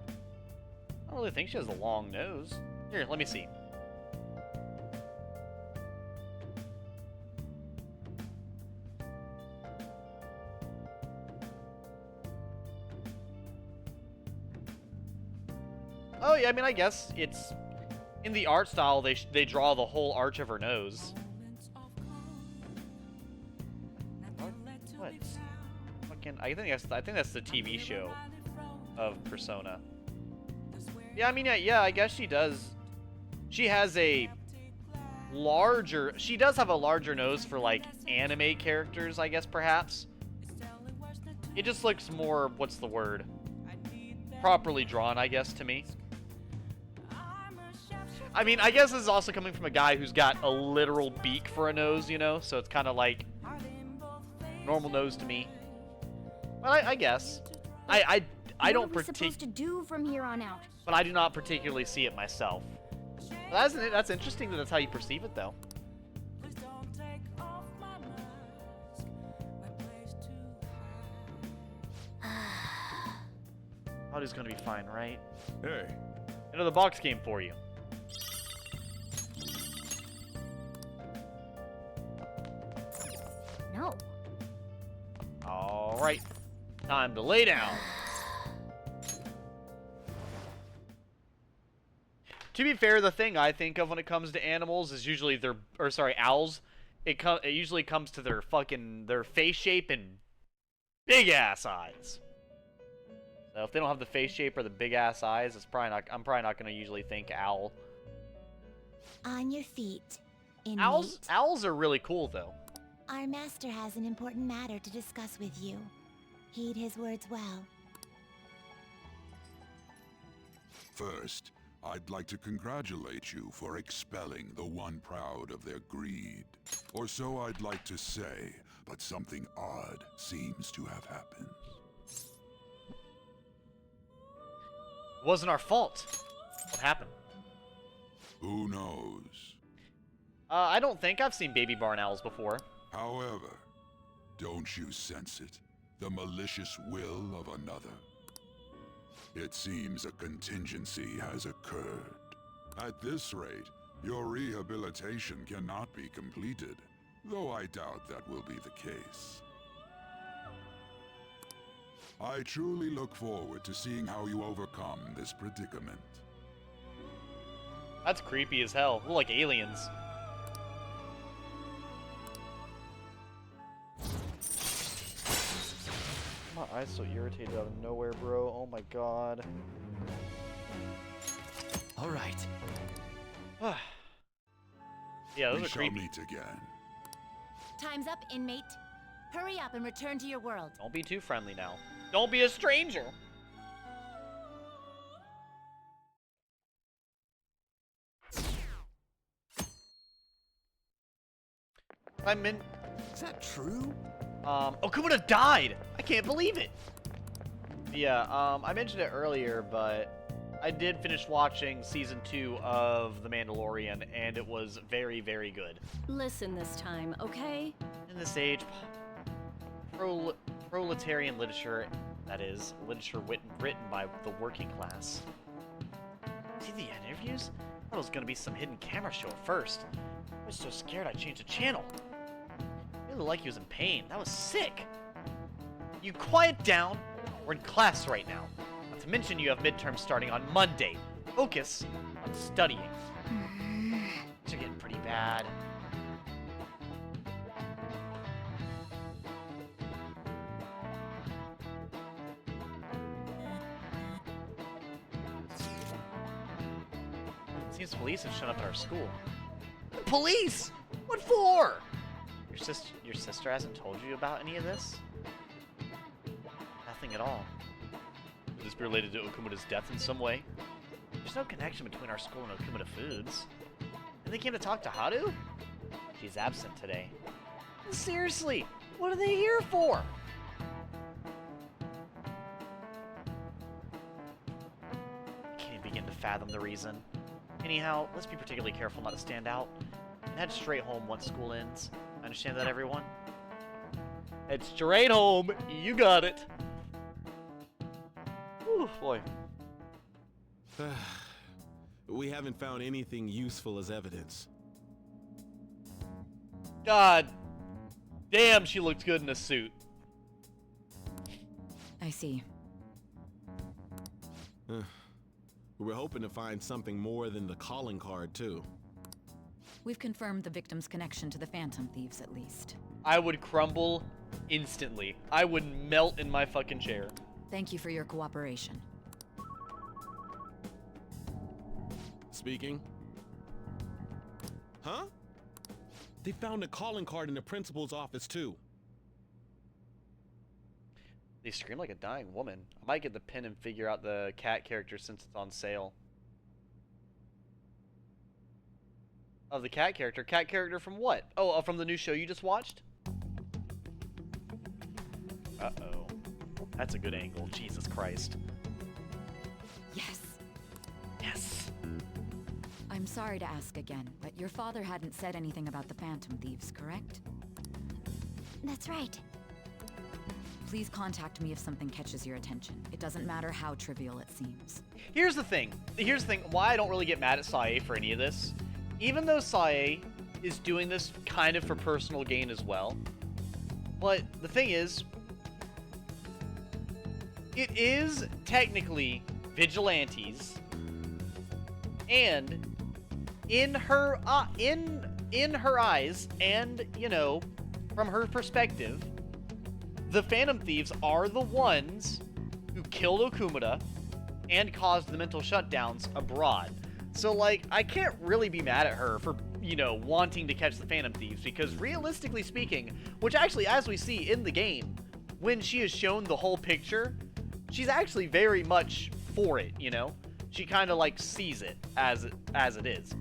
I don't really think she has a long nose. Here, let me see. Oh yeah, I mean, I guess it's in the art style. They draw the whole arch of her nose. What? Fucking, I think that's the TV show of Persona. Yeah, I mean, yeah, I guess she does. She has a larger. She does have a larger nose for like anime characters, I guess, perhaps. It just looks more, what's the word? Properly drawn, I guess, to me. I mean, I guess this is also coming from a guy who's got a literal beak for a nose, you know? So it's kind of like normal nose to me. But I guess. I don't What are we supposed to do from here on out? But I do not particularly see it myself. That's interesting that that's how you perceive it, though. Hadu's gonna be fine, right? Hey. Another box game for you. No. Alright. Time to lay down. To be fair, the thing I think of when it comes to animals is usually owls. It usually comes to their face shape and big ass eyes. So if they don't have the face shape or the big ass eyes, I'm probably not gonna usually think owl. On your feet. Owls are really cool though. Our master has an important matter to discuss with you. Heed his words well. First, I'd like to congratulate you for expelling the one proud of their greed. Or so I'd like to say, but something odd seems to have happened. It wasn't our fault. What happened? Who knows? I don't think I've seen baby barn owls before. However, don't you sense it? The malicious will of another? It seems a contingency has occurred. At this rate, your rehabilitation cannot be completed, though I doubt that will be the case. I truly look forward to seeing how you overcome this predicament. That's creepy as hell. We're like aliens. My eyes so irritated out of nowhere, bro. Oh my god. All right. Yeah, those We are shall creepy. meet again. Time's up, inmate. Hurry up and return to your world. Don't be too friendly now. Don't be a stranger. I'm in. Is that true? Okumura died! I can't believe it! Yeah, I mentioned it earlier, but I did finish watching Season 2 of The Mandalorian, and it was very, very good. Listen this time, okay? In this age, proletarian literature, that is, literature written by the working class. See the interviews? I thought it was gonna be some hidden camera show at first. I was so scared I changed the channel. It looked like he was in pain. That was sick. You quiet down. We're in class right now. Not to mention you have midterms starting on Monday. Focus on studying. These are getting pretty bad. It seems police have shown up at our school. Police? What for? Your sister hasn't told you about any of this? Nothing at all. Could this be related to Okumura's death in some way? There's no connection between our school and Okumura Foods. And they came to talk to Haru? She's absent today. Seriously, what are they here for? I can't even begin to fathom the reason. Anyhow, let's be particularly careful not to stand out. And head straight home once school ends. Understand that, everyone? Head straight home. You got it. Ooh, boy. We haven't found anything useful as evidence. God damn, she looks good in a suit. I see. We were hoping to find something more than the calling card, too. We've confirmed the victim's connection to the Phantom Thieves, at least. I would crumble instantly. I would melt in my fucking chair. Thank you for your cooperation. Speaking. Huh? They found a calling card in the principal's office, too. They scream like a dying woman. I might get the pin and figure out the cat character since it's on sale. Of the cat character? Cat character from what? Oh, from the new show you just watched? Uh-oh. That's a good angle. Jesus Christ. Yes. Yes. I'm sorry to ask again, but your father hadn't said anything about the Phantom Thieves, correct? That's right. Please contact me if something catches your attention. It doesn't matter how trivial it seems. Here's the thing. Why I don't really get mad at Sae for any of this. Even though Sae is doing this kind of for personal gain as well. But the thing is, it is technically vigilantes, and in her eyes, and you know, from her perspective, the Phantom Thieves are the ones who killed Okumura and caused the mental shutdowns abroad. So, like, I can't really be mad at her for, you know, wanting to catch the Phantom Thieves, because realistically speaking, which actually, as we see in the game, when she is shown the whole picture, she's actually very much for it, you know? She kind of, like, sees it as it is.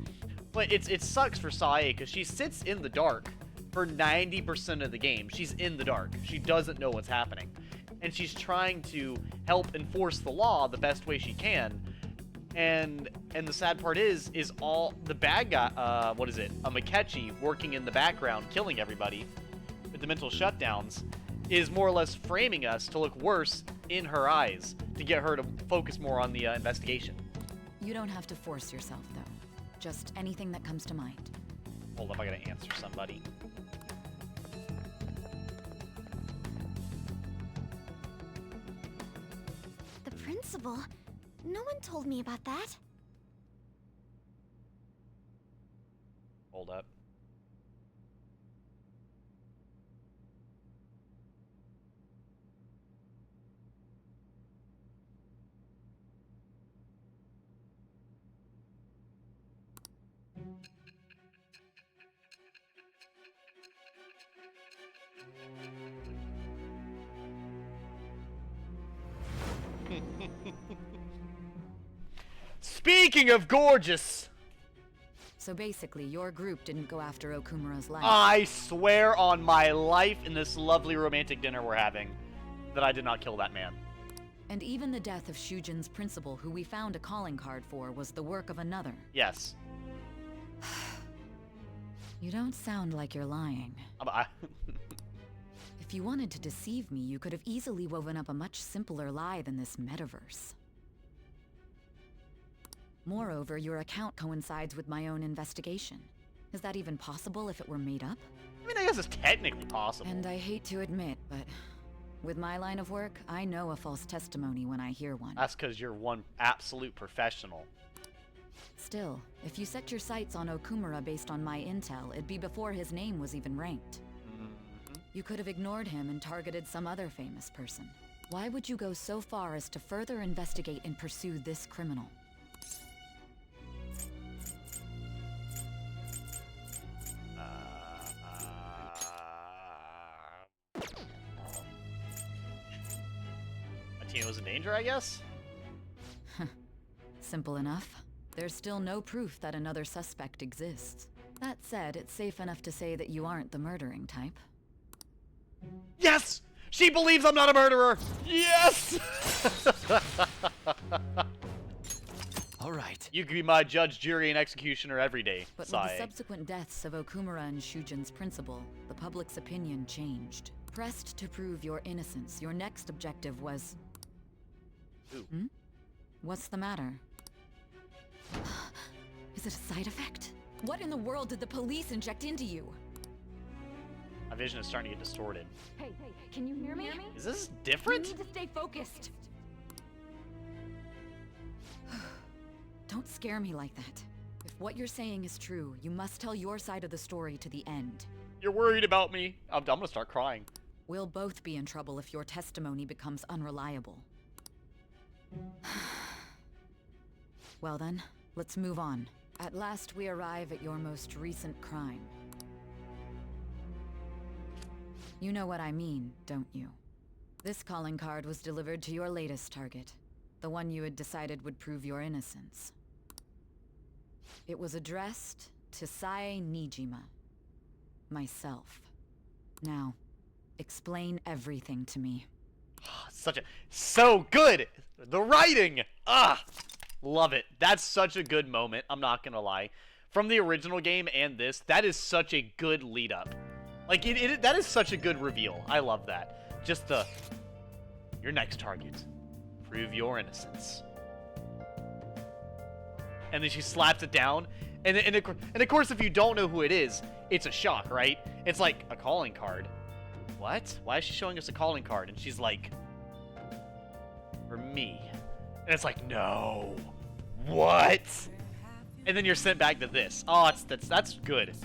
But it sucks for Sae, because she sits in the dark for 90% of the game. She's in the dark. She doesn't know what's happening. And she's trying to help enforce the law the best way she can. And the sad part is all the bad guy, a Makechi working in the background, killing everybody with the mental shutdowns, is more or less framing us to look worse in her eyes to get her to focus more on the investigation. You don't have to force yourself, though. Just anything that comes to mind. Hold up, I gotta answer somebody. principal? No one told me about that. Hold up. Speaking of gorgeous, So basically, your group didn't go after Okumura's life. I swear on my life in this lovely romantic dinner we're having that I did not kill that man. And even the death of Shujin's principal, who we found a calling card for, was the work of another. Yes. You don't sound like you're lying. If you wanted to deceive me, you could have easily woven up a much simpler lie than this metaverse. Moreover, your account coincides with my own investigation. Is that even possible if it were made up? I mean, I guess it's technically possible. And I hate to admit, but with my line of work, I know a false testimony when I hear one. That's because you're one absolute professional. Still, if you set your sights on Okumura based on my intel, it'd be before his name was even ranked. You could have ignored him and targeted some other famous person. Why would you go so far as to further investigate and pursue this criminal? Tina was in danger, I guess? Simple enough. There's still no proof that another suspect exists. That said, it's safe enough to say that you aren't the murdering type. Yes! She believes I'm not a murderer! Yes! All right. You could be my judge, jury, and executioner every day. But with the subsequent deaths of Okumura and Shujin's principal, the public's opinion changed. Pressed to prove your innocence, your next objective was... Ooh. Hmm? What's the matter? Is it a side effect? What in the world did the police inject into you? My vision is starting to get distorted. Hey, can you hear me? Is this different? You need to stay focused. Don't scare me like that. If what you're saying is true, you must tell your side of the story to the end. You're worried about me. I'm gonna start crying. We'll both be in trouble if your testimony becomes unreliable. Well then, let's move on. At last we arrive at your most recent crime. You know what I mean, don't you? This calling card was delivered to your latest target, the one you had decided would prove your innocence. It was addressed to Sae Nijima, myself. Now, explain everything to me. So good! The writing! Love it. That's such a good moment, I'm not gonna lie. From the original game and this, that is such a good lead up. Like, that is such a good reveal. I love that. Just your next target. Prove your innocence. And then she slaps it down. And of course, if you don't know who it is, it's a shock, right? It's like, a calling card. What? Why is she showing us a calling card? And she's like, for me. And it's like, no. What? And then you're sent back to this. Oh, that's good.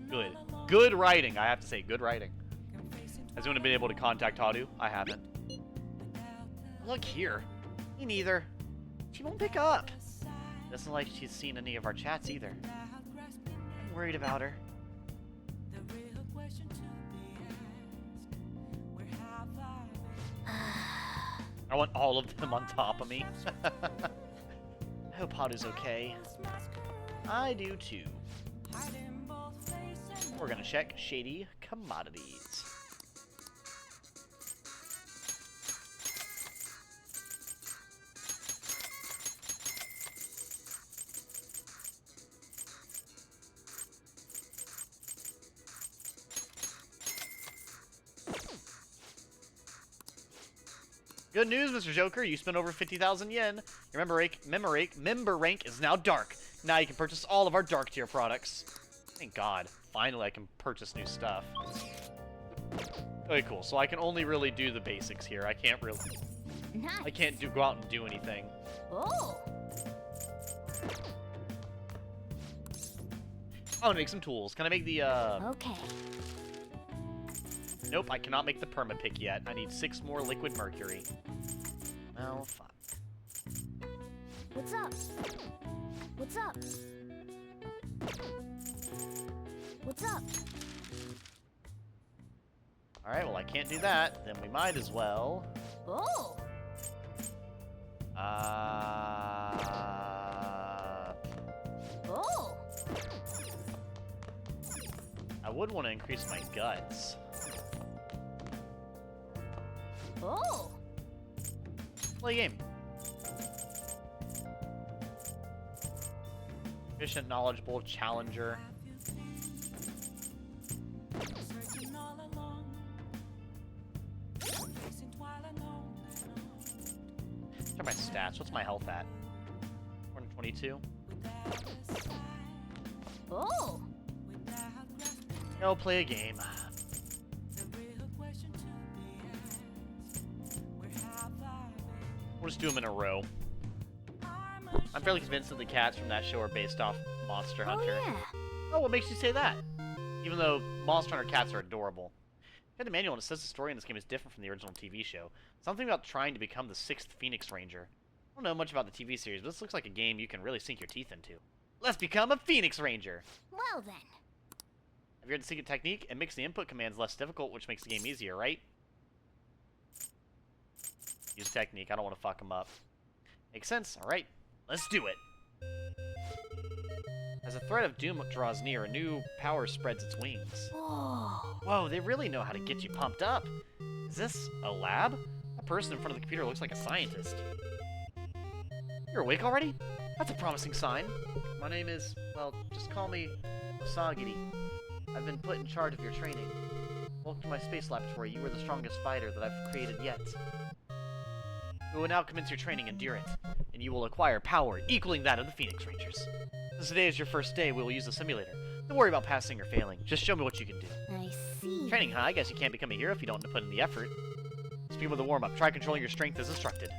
Good. Good writing, I have to say. Good writing. Has anyone been able to contact Haru? I haven't. Look here. Me neither. She won't pick up. Doesn't like she's seen any of our chats either. I'm worried about her. I want all of them on top of me. I hope Haru's okay. I do too. We're gonna check shady commodities. Good news, Mr. Joker. You spent over 50,000 yen. Your member rank is now dark. Now you can purchase all of our dark tier products. Thank God. Finally, I can purchase new stuff. Okay, cool. So I can only really do the basics here. I can't really... Nice. I can't go out and do anything. Oh. I want to make some tools. Can I make the, Okay. Nope, I cannot make the perma-pick yet. I need 6 more liquid mercury. Well, fuck. What's up? What's up? What's up? Alright, well, I can't do that. Then we might as well. Oh. Oh. I would want to increase my guts. Oh. Play a game. Efficient, knowledgeable, challenger. Check my stats. What's my health at? 122. Oh. Go play a game. We'll just do them in a row. I'm fairly convinced that the cats from that show are based off Monster Hunter. Oh, yeah. Oh, what makes you say that? Even though Monster Hunter cats are adorable. I read the manual and it says the story in this game is different from the original TV show. Something about trying to become the 6th Phoenix Ranger. I don't know much about the TV series, but this looks like a game you can really sink your teeth into. Let's become a Phoenix Ranger! Well then. Have you heard the secret technique? It makes the input commands less difficult, which makes the game easier, right? Use technique. I don't want to fuck them up. Makes sense. Alright. Let's do it. As the threat of doom draws near, a new power spreads its wings. Oh. Whoa, they really know how to get you pumped up. Is this a lab? That person in front of the computer looks like a scientist. You're awake already? That's a promising sign. My name is, well, just call me Osagiri. I've been put in charge of your training. Welcome to my space laboratory. You are the strongest fighter that I've created yet. We will now commence your training in Durant, and you will acquire power equaling that of the Phoenix Rangers. Since today is your first day, we will use the simulator. Don't worry about passing or failing. Just show me what you can do. I see. Training, huh? I guess you can't become a hero if you don't put in the effort. Let's begin with a warm-up. Try controlling your strength as instructed.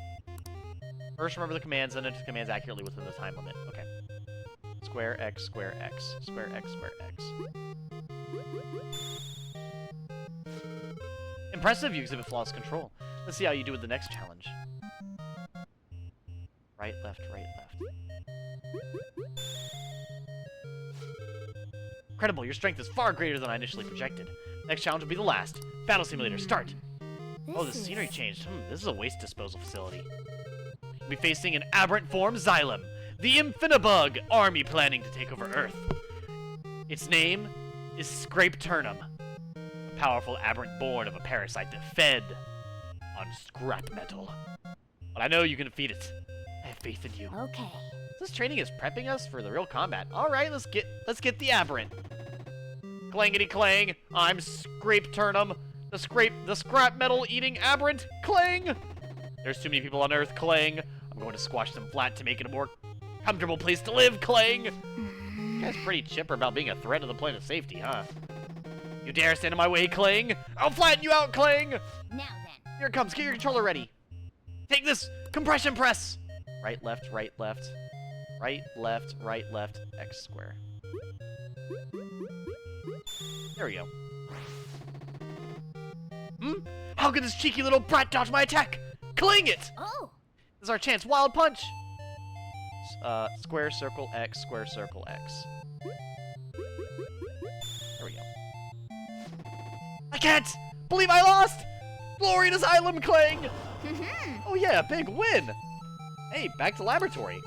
First, remember the commands, then enter the commands accurately within the time limit. Okay. Square X, square X, square X, square X. Impressive, you exhibit flawless control. Let's see how you do with the next challenge. Right, left, right, left. Incredible, your strength is far greater than I initially projected. Next challenge will be the last. Battle simulator, start! Oh, the scenery changed. This is a waste disposal facility. We'll be facing an aberrant form Xylem, the Infinibug army planning to take over Earth. Its name is Scrape Turnum, a powerful aberrant born of a parasite that fed on scrap metal. But I know you can defeat it. I have faith in you. Okay. This training is prepping us for the real combat. All right, let's get the aberrant. Clangity clang! I'm Scrape Turnum, the scrap metal eating aberrant. Clang! There's too many people on Earth. Clang! I'm going to squash them flat to make it a more comfortable place to live. Clang! You guys pretty chipper about being a threat to the planet's safety, huh? You dare stand in my way, Clang? I'll flatten you out, Clang! Now then. Here it comes. Get your controller ready. Take this compression press. Right, left, right, left. Right, left, X square. There we go. How could this cheeky little brat dodge my attack? Cling it! Oh! This is our chance. Wild punch! Square, circle, X, square, circle, X. There we go. I can't believe I lost! Glory to Xylem Clang! Oh yeah, big win! Hey, back to laboratory.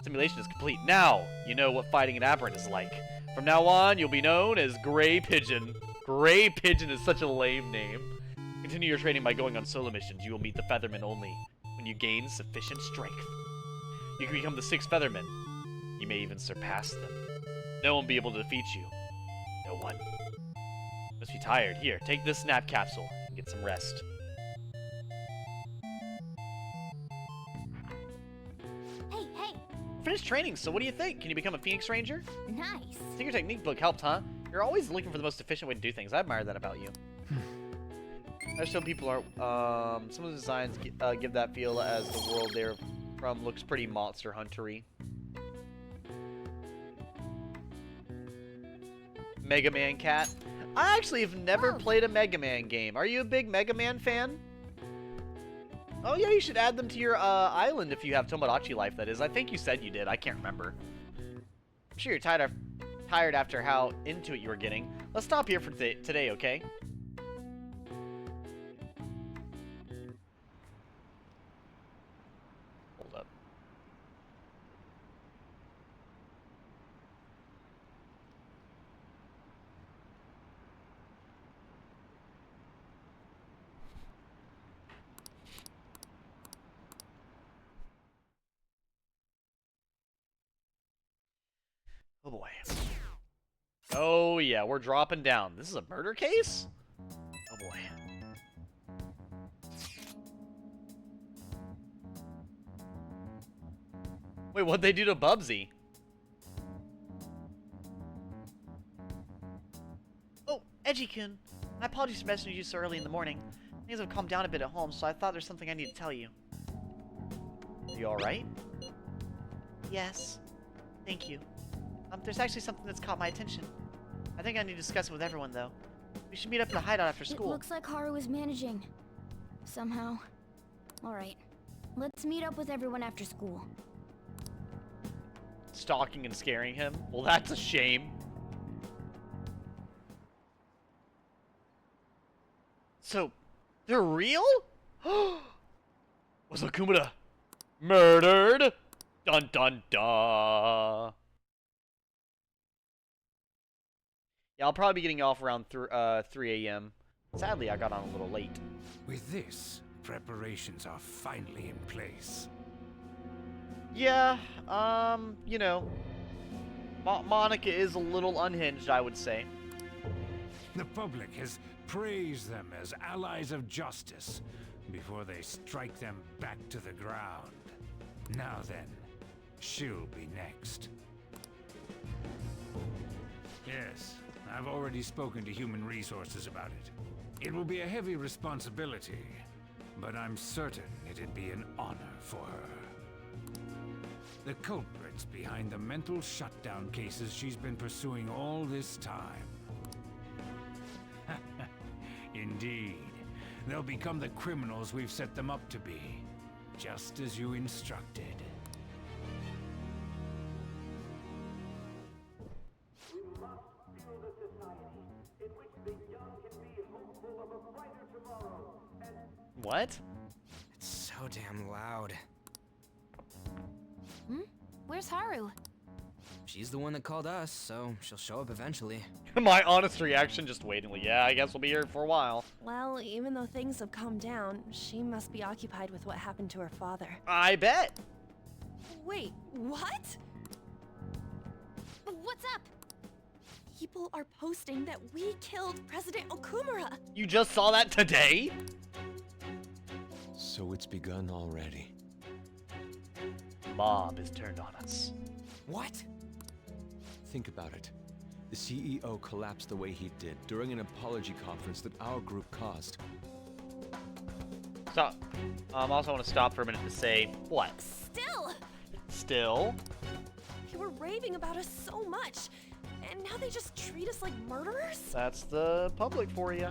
Simulation is complete. Now, you know what fighting an aberrant is like. From now on, you'll be known as Gray Pigeon. Gray Pigeon is such a lame name. Continue your training by going on solo missions. You will meet the Feathermen only when you gain sufficient strength. You can become the 6th Featherman. You may even surpass them. No one will be able to defeat you. No one. Must be tired. Here, take this snap capsule and get some rest. Hey! Finished training, so what do you think? Can you become a Phoenix Ranger? Nice. I think your technique book helped, huh? You're always looking for the most efficient way to do things. I admire that about you. I just hope people aren't. Some of the designs give that feel as the world they're from looks pretty Monster Hunter-y. Mega Man Cat. I actually have never played a Mega Man game. Are you a big Mega Man fan? Oh yeah, you should add them to your island if you have Tomodachi Life, that is. I think you said you did. I can't remember. I'm sure you're tired after how into it you were getting. Let's stop here for today, okay? Hold up. Oh boy. Oh yeah, we're dropping down. This is a murder case? Oh boy. Wait, what'd they do to Bubsy? Oh, Edgy-kun. My apologies for messaging you so early in the morning. Things have calmed down a bit at home, so I thought there's something I need to tell you. Are you alright? Yes. Thank you. There's actually something that's caught my attention. I think I need to discuss it with everyone, though. We should meet up in the hideout after school. It looks like Haru is managing. Somehow. Alright. Let's meet up with everyone after school. Stalking and scaring him? Well, that's a shame. So, they're real? Was Okumura murdered? Dun dun dun. Yeah, I'll probably be getting off around 3 a.m. Sadly, I got on a little late. With this, preparations are finally in place. Yeah, you know, Monica is a little unhinged, I would say. The public has praised them as allies of justice before they strike them back to the ground. Now then, she'll be next. Yes, I've already spoken to Human Resources about it. It will be a heavy responsibility, but I'm certain it'd be an honor for her. The culprits behind the mental shutdown cases she's been pursuing all this time. Indeed, they'll become the criminals we've set them up to be, just as you instructed. What? It's so damn loud. Where's Haru? She's the one that called us, so she'll show up eventually. My honest reaction, just waiting. Yeah, I guess we'll be here for a while. Well, even though things have calmed down, she must be occupied with what happened to her father. I bet. Wait, what? What's up? People are posting that we killed President Okumura. You just saw that today? So it's begun already. Mob is turned on us. What? Think about it. The CEO collapsed the way he did during an apology conference that our group caused. Stop. I also want to stop for a minute to say, what? Still? They were raving about us so much, and now they just treat us like murderers? That's the public for you.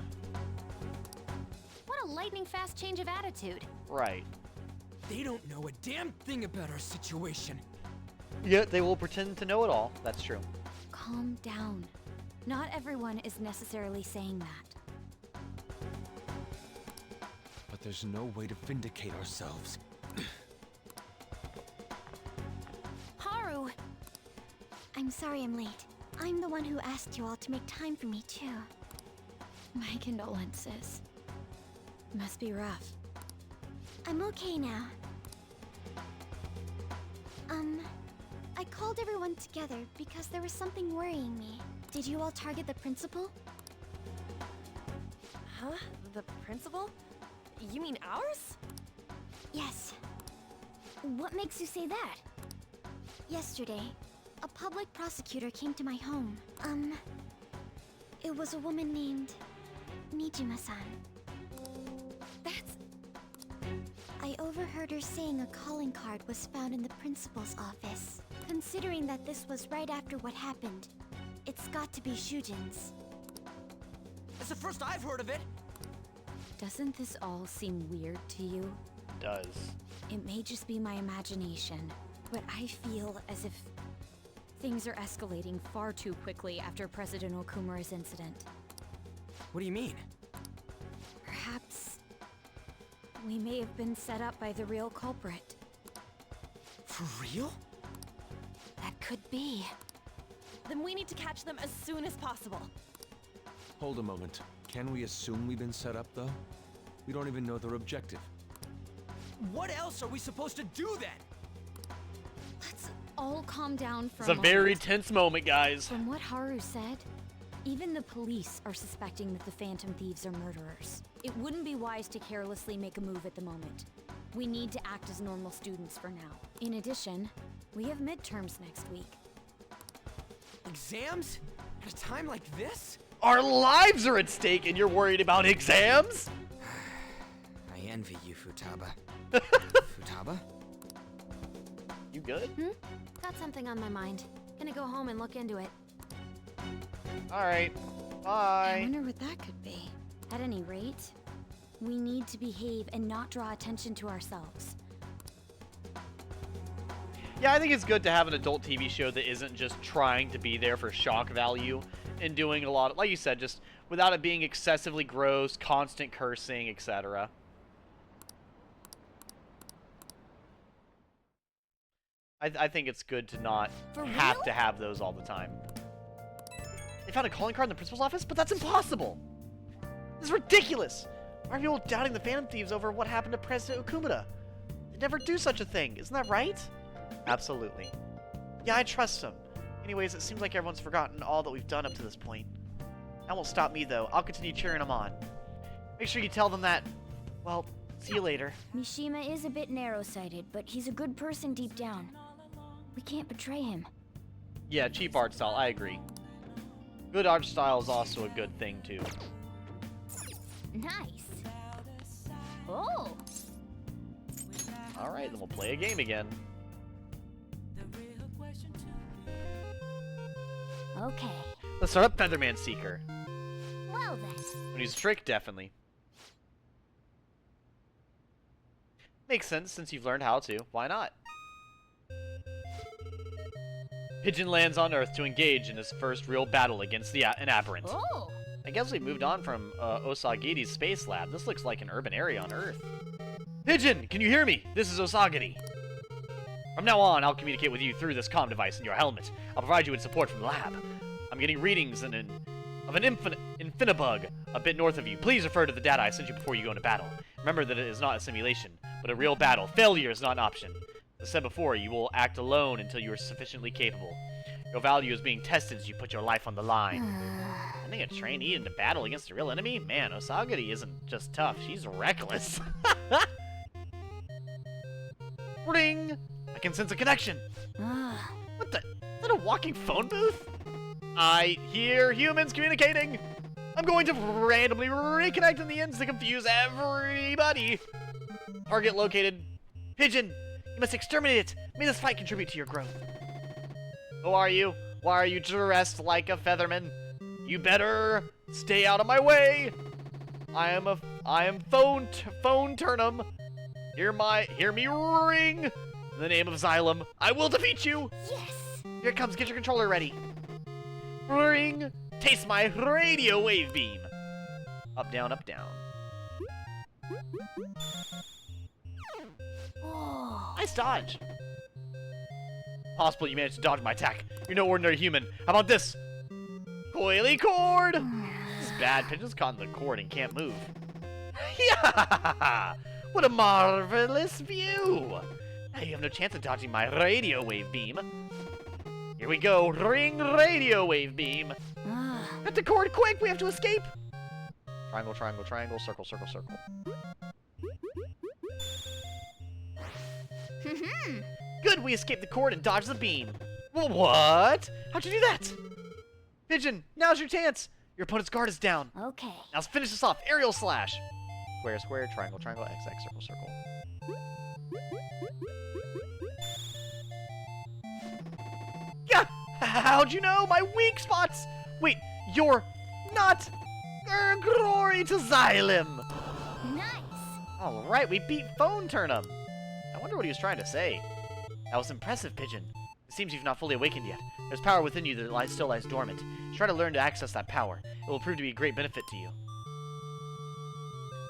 What a lightning-fast change of attitude. Right. They don't know a damn thing about our situation. Yet they will pretend to know it all. That's true. Calm down. Not everyone is necessarily saying that. But there's no way to vindicate ourselves. Haru! I'm sorry I'm late. I'm the one who asked you all to make time for me, too. My condolences. Must be rough. I'm okay now. I called everyone together because there was something worrying me. Did you all target the principal? Huh? The principal? You mean ours? Yes. What makes you say that? Yesterday, a public prosecutor came to my home. It was a woman named Nijima-san. overheard her saying a calling card was found in the principal's office. Considering that this was right after what happened, it's got to be Shujin's. It's the first I've heard of it. Doesn't this all seem weird to you? It does. It may just be my imagination, but I feel as if things are escalating far too quickly after President Okumura's incident. What do you mean? Perhaps we may have been set up by the real culprit. For real? That could be. Then we need to catch them as soon as possible. Hold a moment. Can we assume we've been set up, though? We don't even know their objective. What else are we supposed to do then? Let's all calm down for It's a very tense moment, guys. From what Haru said, even the police are suspecting that the Phantom Thieves are murderers. It wouldn't be wise to carelessly make a move at the moment. We need to act as normal students for now. In addition, we have midterms next week. Exams? At a time like this? Our lives are at stake and you're worried about exams? I envy you, Futaba. Futaba? You good? Got something on my mind. Gonna go home and look into it. Alright. I Bye. wonder what that could be. At any rate, we need to behave and not draw attention to ourselves. Yeah, I think it's good to have an adult TV show that isn't just trying to be there for shock value and doing a lot of, like you said, just without it being excessively gross, constant cursing, etc. I think it's good to not have to have those all the time. They found a calling card in the principal's office? But that's impossible! This is ridiculous! Why are people doubting the Phantom Thieves over what happened to President Okumura? They'd never do such a thing, isn't that right? Absolutely. Yeah, I trust them. Anyways, it seems like everyone's forgotten all that we've done up to this point. That won't stop me, though. I'll continue cheering them on. Make sure you tell them that... Well, see you later. Mishima is a bit narrow-sighted, but he's a good person deep down. We can't betray him. Yeah, cheap art style, I agree. Good art style is also a good thing, too. Nice. Oh! Alright, then we'll play a game again. Okay. Let's start up Featherman Seeker. Well then. When he's a trick, definitely. Makes sense since you've learned how to. Why not? Pigeon lands on Earth to engage in his first real battle against an aberrant. Oh! I guess we moved on from Osagiri's space lab. This looks like an urban area on Earth. Pigeon, can you hear me? This is Osagiri. From now on, I'll communicate with you through this comm device in your helmet. I'll provide you with support from the lab. I'm getting readings of an Infinibug a bit north of you. Please refer to the data I sent you before you go into battle. Remember that it is not a simulation, but a real battle. Failure is not an option. As said before, you will act alone until you are sufficiently capable. Your value is being tested as you put your life on the line. Sending a trainee into battle against a real enemy? Man, Osagiri isn't just tough, she's reckless. Ring! I can sense a connection. What the? Is that a walking phone booth? I hear humans communicating. I'm going to randomly reconnect in the ends to confuse everybody. Target located. Pigeon, you must exterminate it. May this fight contribute to your growth. Who are you? Why are you dressed like a featherman? You better stay out of my way. I am phone Turnum. Hear me ring. In the name of Xylem, I will defeat you. Yes. Here it comes. Get your controller ready. Ring. Taste my radio wave beam. Up, down, up, down. Oh. Nice dodge. Possible you managed to dodge my attack. You're no ordinary human. How about this? Coily cord. This is bad. Pigeon's caught in the cord and can't move. Yeah! What a marvelous view. Now you have no chance of dodging my radio wave beam. Here we go. Ring radio wave beam. Cut the cord quick. We have to escape. Triangle, triangle, triangle. Circle, circle, circle. Good, we escaped the cord and dodged the beam. What? How'd you do that? Pigeon, now's your chance. Your opponent's guard is down. Okay. Now let's finish this off. Aerial slash. Square, square, triangle, triangle, X, X, circle, circle. How'd you know? My weak spots! Wait, you're not... glory to Xylem! Nice! Alright, we beat Phone Turnham! I wonder what he was trying to say. That was impressive, Pigeon. It seems you've not fully awakened yet. There's power within you that still lies dormant. Try to learn to access that power. It will prove to be a great benefit to you.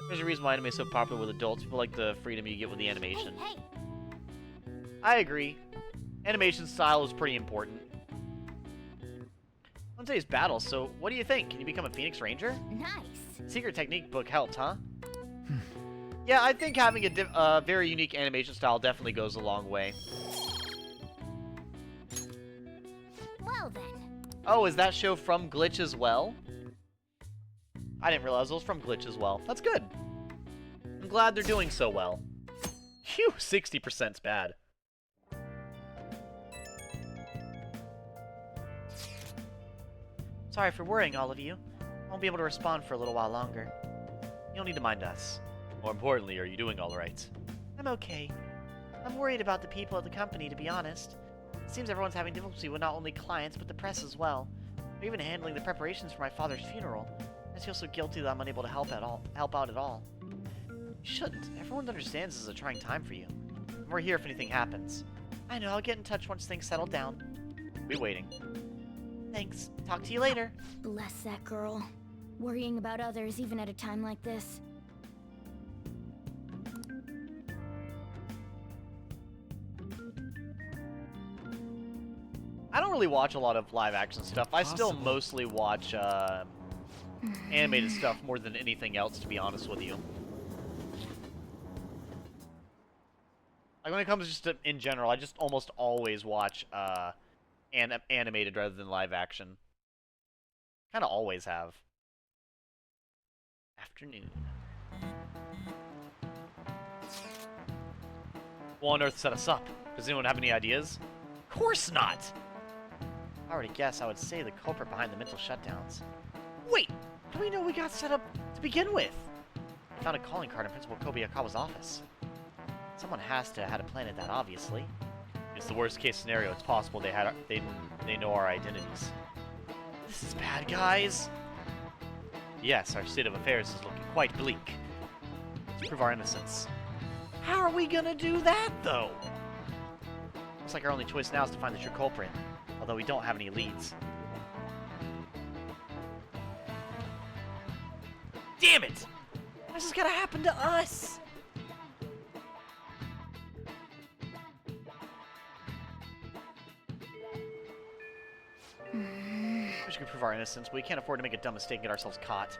There's a reason why anime is so popular with adults. People like the freedom you get with the animation. Hey. I agree. Animation style is pretty important. Wednesday's battle, so what do you think? Can you become a Phoenix Ranger? Nice! Secret technique book helped, huh? Yeah, I think having a very unique animation style definitely goes a long way. Well then. Oh, is that show from Glitch as well? I didn't realize it was from Glitch as well. That's good. I'm glad they're doing so well. Phew, 60%'s bad. Sorry for worrying all of you. I won't be able to respond for a little while longer. You don't need to mind us. More importantly, are you doing all right? I'm okay. I'm worried about the people at the company, to be honest. It seems everyone's having difficulty with not only clients, but the press as well. They're even handling the preparations for my father's funeral. I feel so guilty that I'm unable to help out at all. You shouldn't. Everyone understands this is a trying time for you. And we're here if anything happens. I know, I'll get in touch once things settle down. Be waiting. Thanks. Talk to you later. Bless that girl. Worrying about others even at a time like this. I don't really watch a lot of live action stuff. I still mostly watch animated stuff more than anything else, to be honest with you. Like when it comes just to, in general, I just almost always watch animated rather than live action. Kind of always have. Afternoon. What on earth set us up? Does anyone have any ideas? Of course not! If I were to guess, I would say the culprit behind the mental shutdowns. Wait! How do we know we got set up to begin with? I found a calling card in Principal Kobayakawa's office. Someone has to have had planted that, obviously. It's the worst case scenario. It's possible they know our identities. This is bad, guys. Yes, our state of affairs is looking quite bleak. Let's prove our innocence. How are we gonna do that, though? Looks like our only choice now is to find the true culprit, although we don't have any leads. Damn it! Why is this gonna happen to us? We should prove our innocence, but we can't afford to make a dumb mistake and get ourselves caught.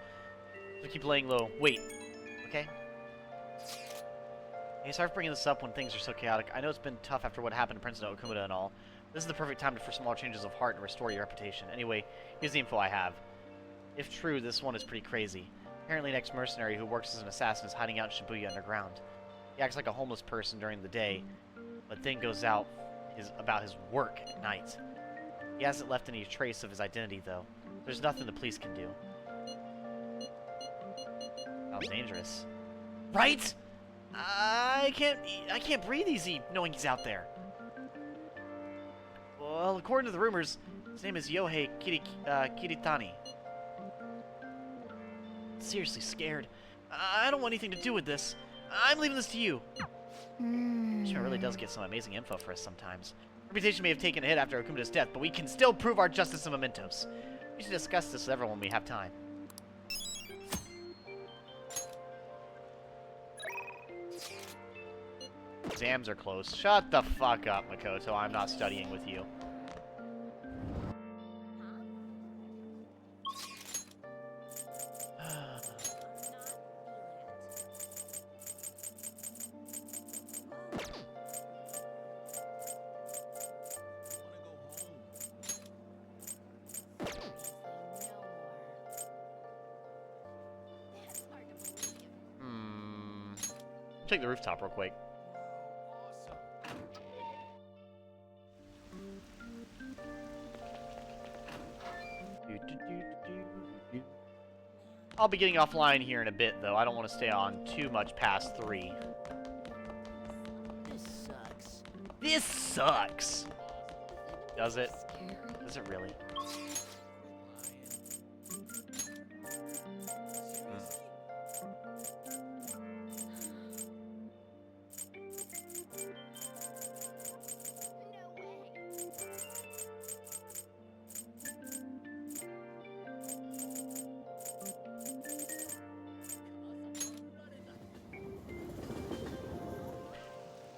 So keep laying low. Wait. Okay? Hey, sorry for bringing this up when things are so chaotic. I know it's been tough after what happened to Prince Okumura and all. This is the perfect time for smaller changes of heart and restore your reputation. Anyway, here's the info I have. If true, this one is pretty crazy. Apparently an ex-mercenary who works as an assassin is hiding out in Shibuya underground. He acts like a homeless person during the day, but then goes out about his work at night. He hasn't left any trace of his identity, though. There's nothing the police can do. Sounds dangerous. Right? I can't breathe easy knowing he's out there. Well, according to the rumors, his name is Yohei Kiritani. Seriously scared. I don't want anything to do with this. I'm leaving this to you. Shima really does get some amazing info for us sometimes. Reputation may have taken a hit after Okumura's death, but we can still prove our justice and mementos. We should discuss this with everyone when we have time. Exams are close. Shut the fuck up, Makoto. I'm not studying with you. Take the rooftop real quick. I'll be getting offline here in a bit, though. I don't want to stay on too much past 3. This sucks. This sucks! Does it? Is it really?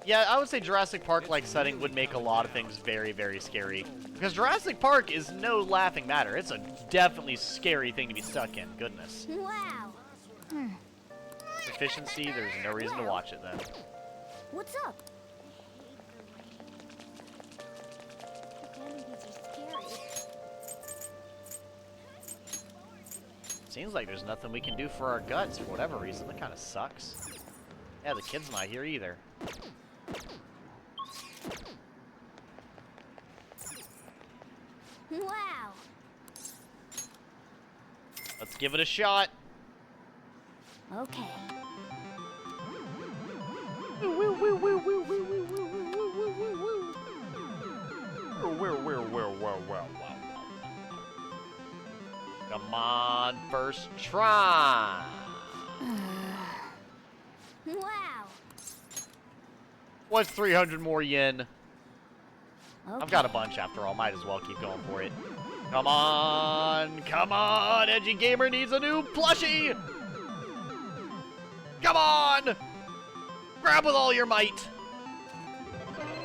Yeah, I would say Jurassic Park-like setting would make a lot of things very, very scary. Because Jurassic Park is no laughing matter. It's a definitely scary thing to be stuck in. Goodness. Wow. Efficiency, there's no reason to watch it then. What's up? Seems like there's nothing we can do for our guts for whatever reason. That kind of sucks. Yeah, the kid's not here either. Wow. Let's give it a shot. Okay. Come on, first try. Wow. What's 300 more yen? Okay. I've got a bunch after all. Might as well keep going for it. Come on! Come on! Edgy Gamer needs a new plushie! Come on! Grab with all your might!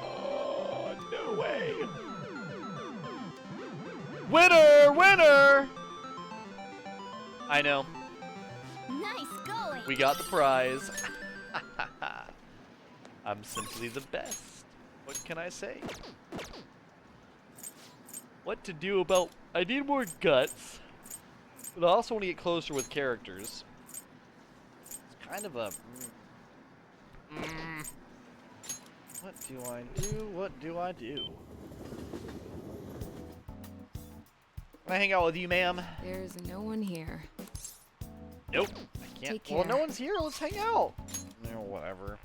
Oh, no way! Winner! Winner! I know. Nice going. We got the prize. I'm simply the best. What can I say? What to do about... I need more guts, but I also want to get closer with characters. It's kind of a... What do I do? What do I do? Can I hang out with you, ma'am? There's no one here. Nope. I can't. Take Well, care. no one's here. Let's hang out. No, whatever.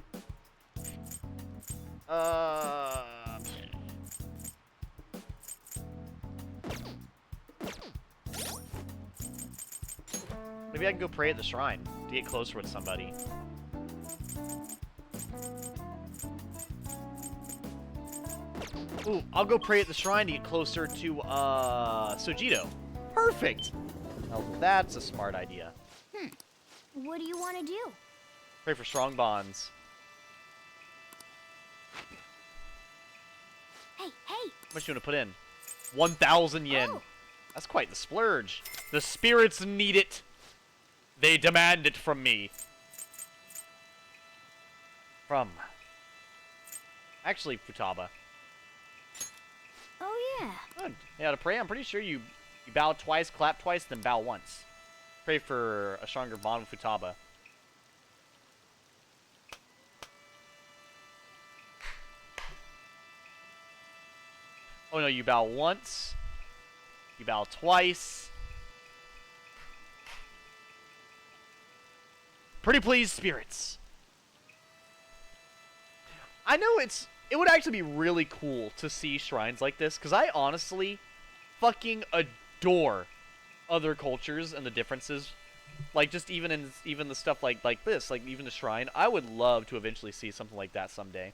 Maybe I can go pray at the shrine to get closer with somebody. Ooh, I'll go pray at the shrine to get closer to, Sojito. Perfect! Now that's a smart idea. What do you want to do? Pray for strong bonds. Hey, hey. How much do you want to put in? 1,000 yen. Oh. That's quite the splurge. The spirits need it. They demand it from me. From. Actually, Futaba. Oh, yeah. Good. Yeah, to pray, I'm pretty sure you bow twice, clap twice, then bow once. Pray for a stronger bond with Futaba. Oh no, you bow once. You bow twice. Pretty please, spirits. I know it would actually be really cool to see shrines like this, because I honestly fucking adore other cultures and the differences. Like, just even the stuff like this, like even the shrine. I would love to eventually see something like that someday.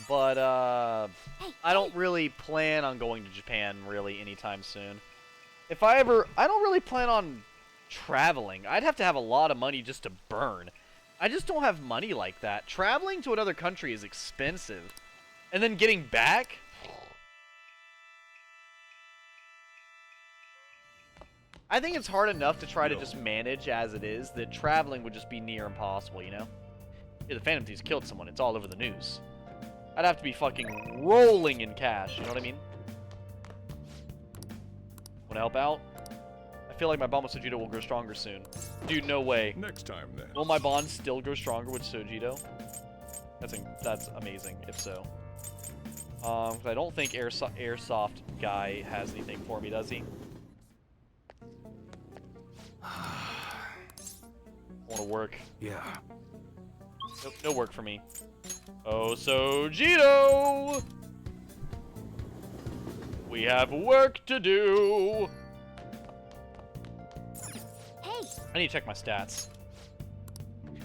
But, I don't really plan on going to Japan, really, anytime soon. If I don't really plan on traveling. I'd have to have a lot of money just to burn. I just don't have money like that. Traveling to another country is expensive. And then getting back? I think it's hard enough to try to just manage as it is, that traveling would just be near impossible, you know? Yeah, the Phantom Thieves killed someone. It's all over the news. I'd have to be fucking rolling in cash, you know what I mean? Wanna help out? I feel like my bond with Sojito will grow stronger soon. Dude, no way. Next time, then. Will my bond still grow stronger with Sojito? That's amazing, if so. 'Cause I don't think Airsoft guy has anything for me, does he? Wanna work? Yeah. Nope, no work for me. Oh, Sojito! We have work to do! Hey! I need to check my stats.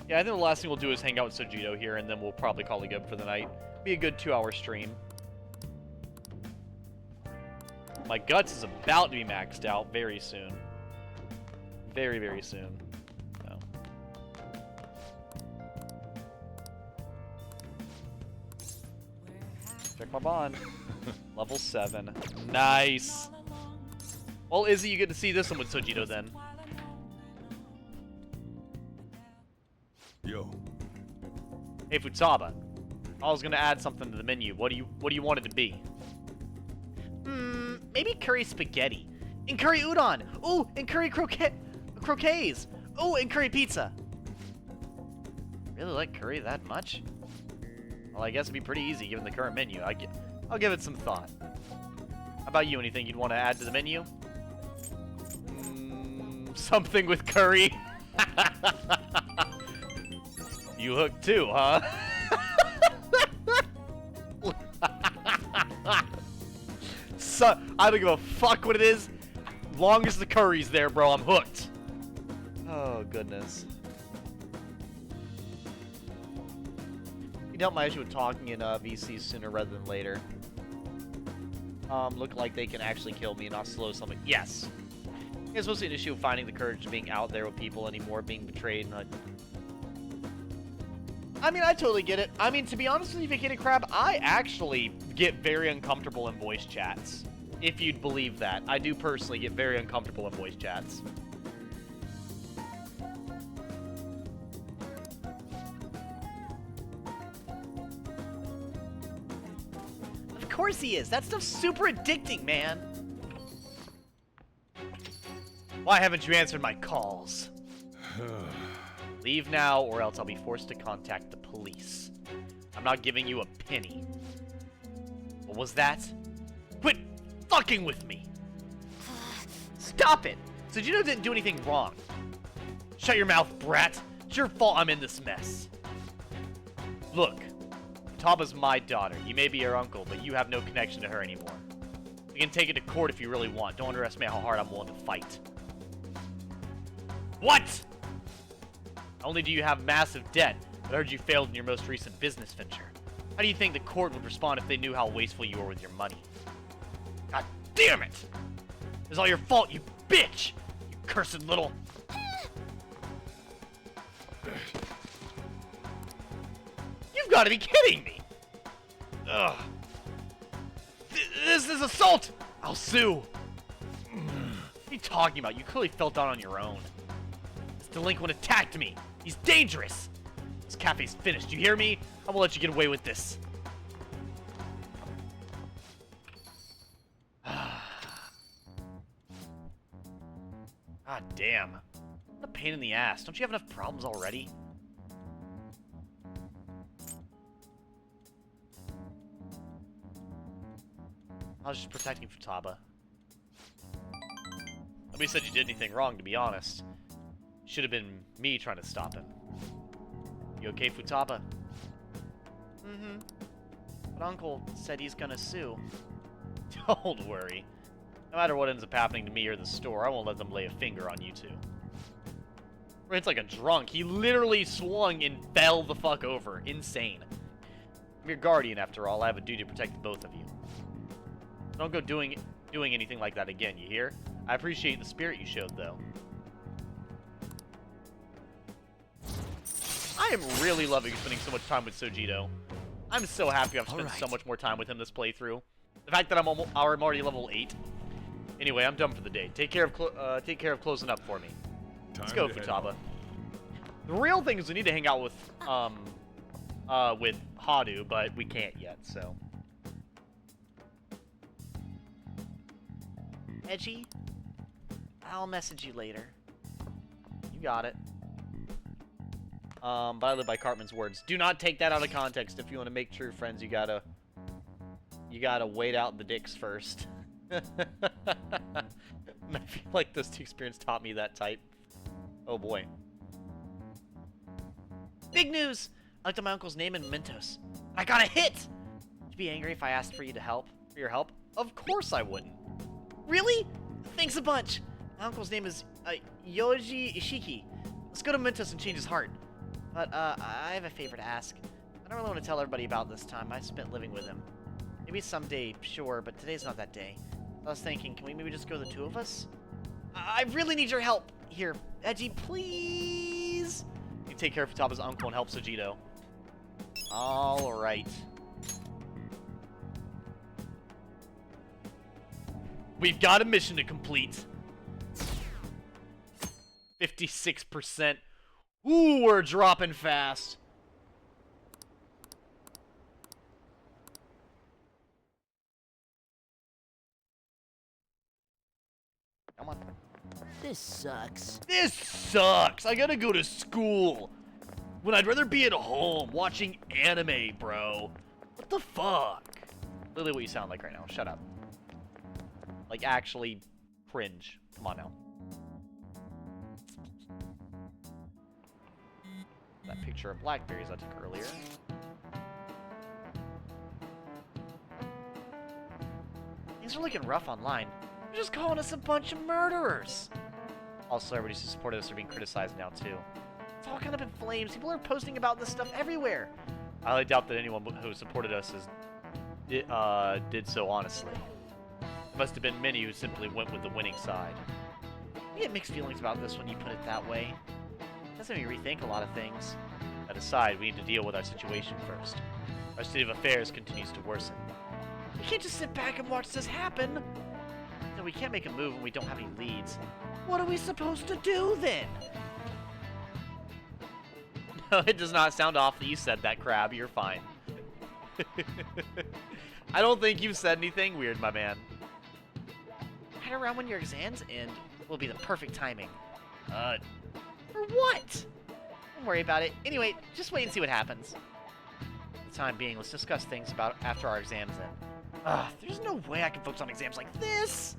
Yeah, I think the last thing we'll do is hang out with Sojito here, and then we'll probably call it good for the night. Be a good 2-hour stream. My guts is about to be maxed out very soon. Very, very soon. So. Check my bond. Level 7. Nice. Well, Izzy, you get to see this one with Sojito then. Yo. Hey, Futaba. I was gonna add something to the menu. What do you want it to be? Maybe curry spaghetti. And curry udon. Ooh, and curry croquets. Ooh, and curry pizza. Really like curry that much? Well, I guess it'd be pretty easy given the current menu. I'll give it some thought. How about you? Anything you'd want to add to the menu? Something with curry. You hooked too, huh? So, I don't give a fuck what it is. Long as the curry's there, bro, I'm hooked. Oh, goodness. You dealt my issue with talking in VC sooner rather than later. Look like they can actually kill me and not slow something. Yes. It's mostly an issue of finding the courage of being out there with people anymore, being betrayed, and I mean, I totally get it. I mean, to be honest with you, Vacated Crab, I actually get very uncomfortable in voice chats. If you'd believe that. I do personally get very uncomfortable in voice chats. Of course he is. That stuff's super addicting, man. Why haven't you answered my calls? Leave now, or else I'll be forced to contact the police. I'm not giving you a penny. What was that? Quit fucking with me! Stop it! Sojito didn't do anything wrong. Shut your mouth, brat! It's your fault I'm in this mess. Look, Taba's my daughter. You may be her uncle, but you have no connection to her anymore. We can take it to court if you really want. Don't underestimate how hard I'm willing to fight. What?! Not only do you have massive debt, but I heard you failed in your most recent business venture. How do you think the court would respond if they knew how wasteful you were with your money? God damn it! It's all your fault, you bitch! You cursed little... You've got to be kidding me! Ugh. This is assault! I'll sue! What are you talking about? You clearly fell down on your own. This delinquent attacked me! He's dangerous! This cafe's finished, you hear me? I won't let you get away with this. God damn. What a pain in the ass. Don't you have enough problems already? I was just protecting Futaba. Nobody said you did anything wrong, to be honest. Should have been me trying to stop him. You okay, Futaba? Mm-hmm. But Uncle said he's gonna sue. Don't worry. No matter what ends up happening to me or the store, I won't let them lay a finger on you two. It's like a drunk. He literally swung and fell the fuck over. Insane. I'm your guardian, after all. I have a duty to protect the both of you. Don't go doing anything like that again, you hear? I appreciate the spirit you showed, though. I am really loving spending so much time with Sojito. I'm so happy I've spent so much more time with him this playthrough. The fact that I'm already level 8. Anyway, I'm done for the day. Take care of closing up for me. Let's go, Futaba. The real thing is we need to hang out with Hadu, but we can't yet, so. Edgy? I'll message you later. You got it. But I live by Cartman's words. Do not take that out of context. If you want to make true friends, you gotta wait out the dicks first. I feel like those two experiences taught me that type. Oh boy. Big news! I looked at my uncle's name in Mentos. I got a hit! Would you be angry if I asked for your help? Of course I wouldn't. Really? Thanks a bunch. My uncle's name is Yoji Ishiki. Let's go to Mentos and change his heart. But I have a favor to ask. I don't really want to tell everybody about this time I spent living with him. Maybe someday, sure, but today's not that day. I was thinking, can we maybe just go the two of us? I really need your help. Here, Edgy, please. You take care of Futaba's uncle and help Sojito. Alright. We've got a mission to complete. 56%. Ooh, we're dropping fast. Come on. This sucks. This sucks. I gotta go to school. When I'd rather be at home watching anime, bro. What the fuck? Literally what you sound like right now. Shut up. Like, actually cringe. Come on now. That picture of blackberries I took earlier. Things are looking rough online. They're just calling us a bunch of murderers. All celebrities who supported us are being criticized now, too. It's all kind of in flames. People are posting about this stuff everywhere. I highly doubt that anyone who supported us did so honestly. There must have been many who simply went with the winning side. I get mixed feelings about this when you put it that way. It doesn't make me rethink a lot of things. That aside, we need to deal with our situation first. Our state of affairs continues to worsen. We can't just sit back and watch this happen. No, we can't make a move when we don't have any leads. What are we supposed to do then? No, it does not sound off that you said that, Crab. You're fine. I don't think you've said anything weird, my man. Right around when your exams end will be the perfect timing. For what? Don't worry about it. Anyway, just wait and see what happens. For the time being, let's discuss things about after our exams end. There's no way I can focus on exams like this.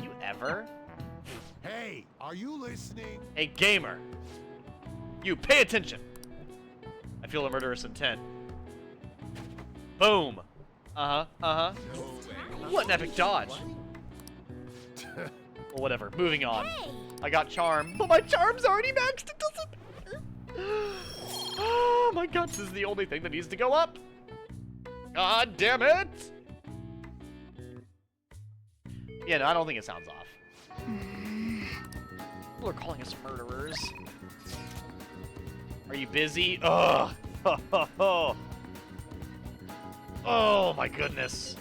You ever? Hey, are you listening? Hey, gamer. You, pay attention. I feel a murderous intent. Boom. What an epic dodge. Well, whatever. Moving on. Hey. I got charm, but my charm's already maxed. It doesn't. Oh my god, this is the only thing that needs to go up. God damn it. Yeah, no, I don't think it sounds off. People are calling us murderers. Are you busy? Ugh. Oh my goodness.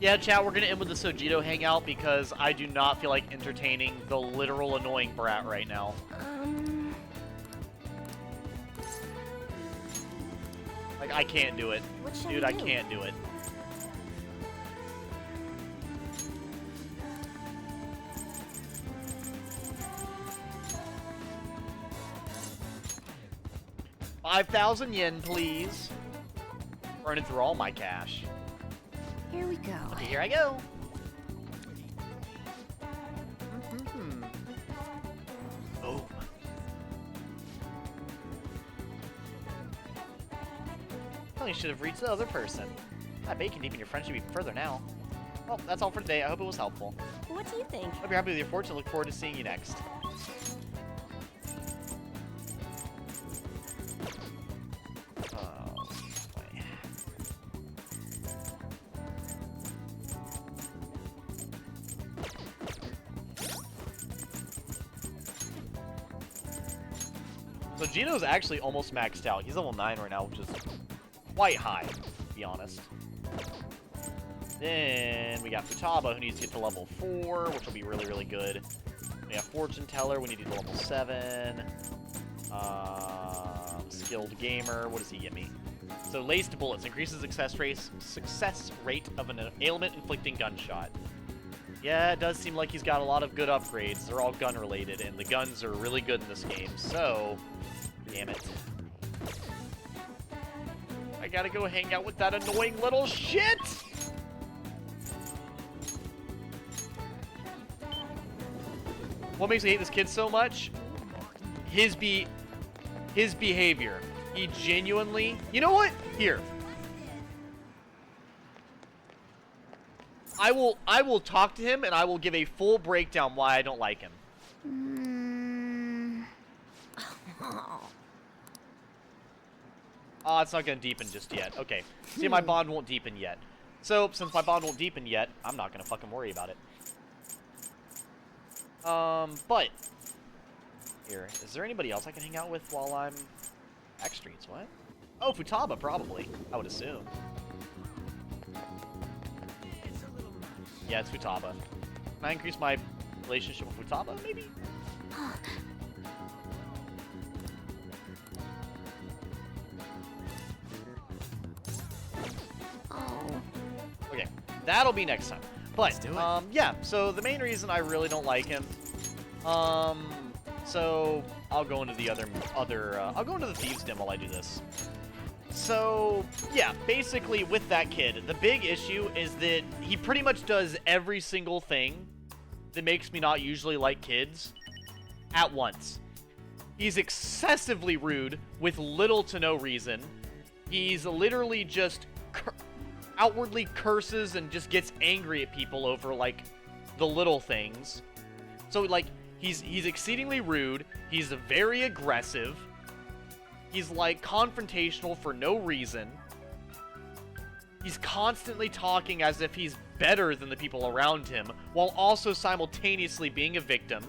Yeah, chat, we're gonna end with the Sojito hangout because I do not feel like entertaining the literal annoying brat right now. Like, I can't do it. Dude, I can't do it. $5,000 yen, please. Burning through all my cash. Here we go. Okay, here I go. Oh. Well, you should have reached the other person. I bet you can deepen your friendship even further now. Well, that's all for today. I hope it was helpful. What do you think? Hope you're happy with your fortune. Look forward to seeing you next. So Gino's actually almost maxed out. He's level 9 right now, which is quite high, to be honest. Then we got Futaba, who needs to get to level 4, which will be really, really good. We have Fortune Teller, we need to get to level 7. Skilled Gamer, what does he get me? So Laced Bullets, increases success rate of an ailment-inflicting gunshot. Yeah, it does seem like he's got a lot of good upgrades. They're all gun-related, and the guns are really good in this game, so... Damn it. I gotta go hang out with that annoying little shit! What makes me hate this kid so much? His behavior. He genuinely... You know what? Here. I will talk to him and I will give a full breakdown why I don't like him. Oh, it's not going to deepen just yet. Okay. See, my bond won't deepen yet. So, since my bond won't deepen yet, I'm not going to fucking worry about it. But... Here, is there anybody else I can hang out with while I'm... Back streets, what? Oh, Futaba, probably. I would assume. Yeah, it's Futaba. Can I increase my relationship with Futaba, maybe? Okay, that'll be next time. But, yeah, so the main reason I really don't like him, so I'll go into the I'll go into the Thieves Den while I do this. So, yeah, basically with that kid, the big issue is that he pretty much does every single thing that makes me not usually like kids at once. He's excessively rude with little to no reason. He's literally just outwardly curses and just gets angry at people over, like, the little things. So, like, he's exceedingly rude. He's very aggressive. He's, like, confrontational for no reason. He's constantly talking as if he's better than the people around him, while also simultaneously being a victim.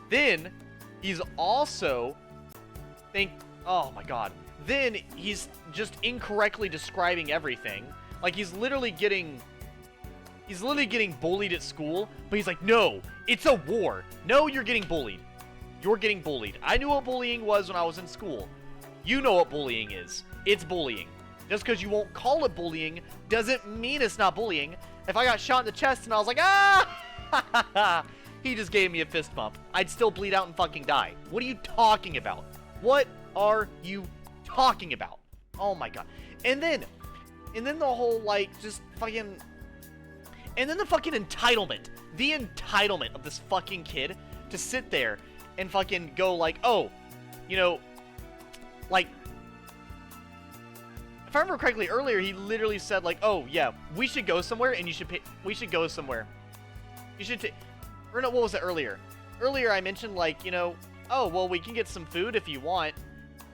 Then, he's also... oh my god. Then, he's just incorrectly describing everything. Like, he's literally getting bullied at school, but he's like, no, it's a war. No, you're getting bullied. You're getting bullied. I knew what bullying was when I was in school. You know what bullying is. It's bullying. Just because you won't call it bullying doesn't mean it's not bullying. If I got shot in the chest and I was like, ah, he just gave me a fist bump, I'd still bleed out and fucking die. What are you talking about? What are you talking about? Oh my god. And then the whole, like, just fucking... And then the fucking entitlement. The entitlement of this fucking kid to sit there and fucking go like, oh, you know, like, if I remember correctly, earlier he literally said like, oh yeah, we should go somewhere and you should pay, we should go somewhere. You should or no, what was it earlier? Earlier I mentioned like, you know, oh, well, we can get some food if you want.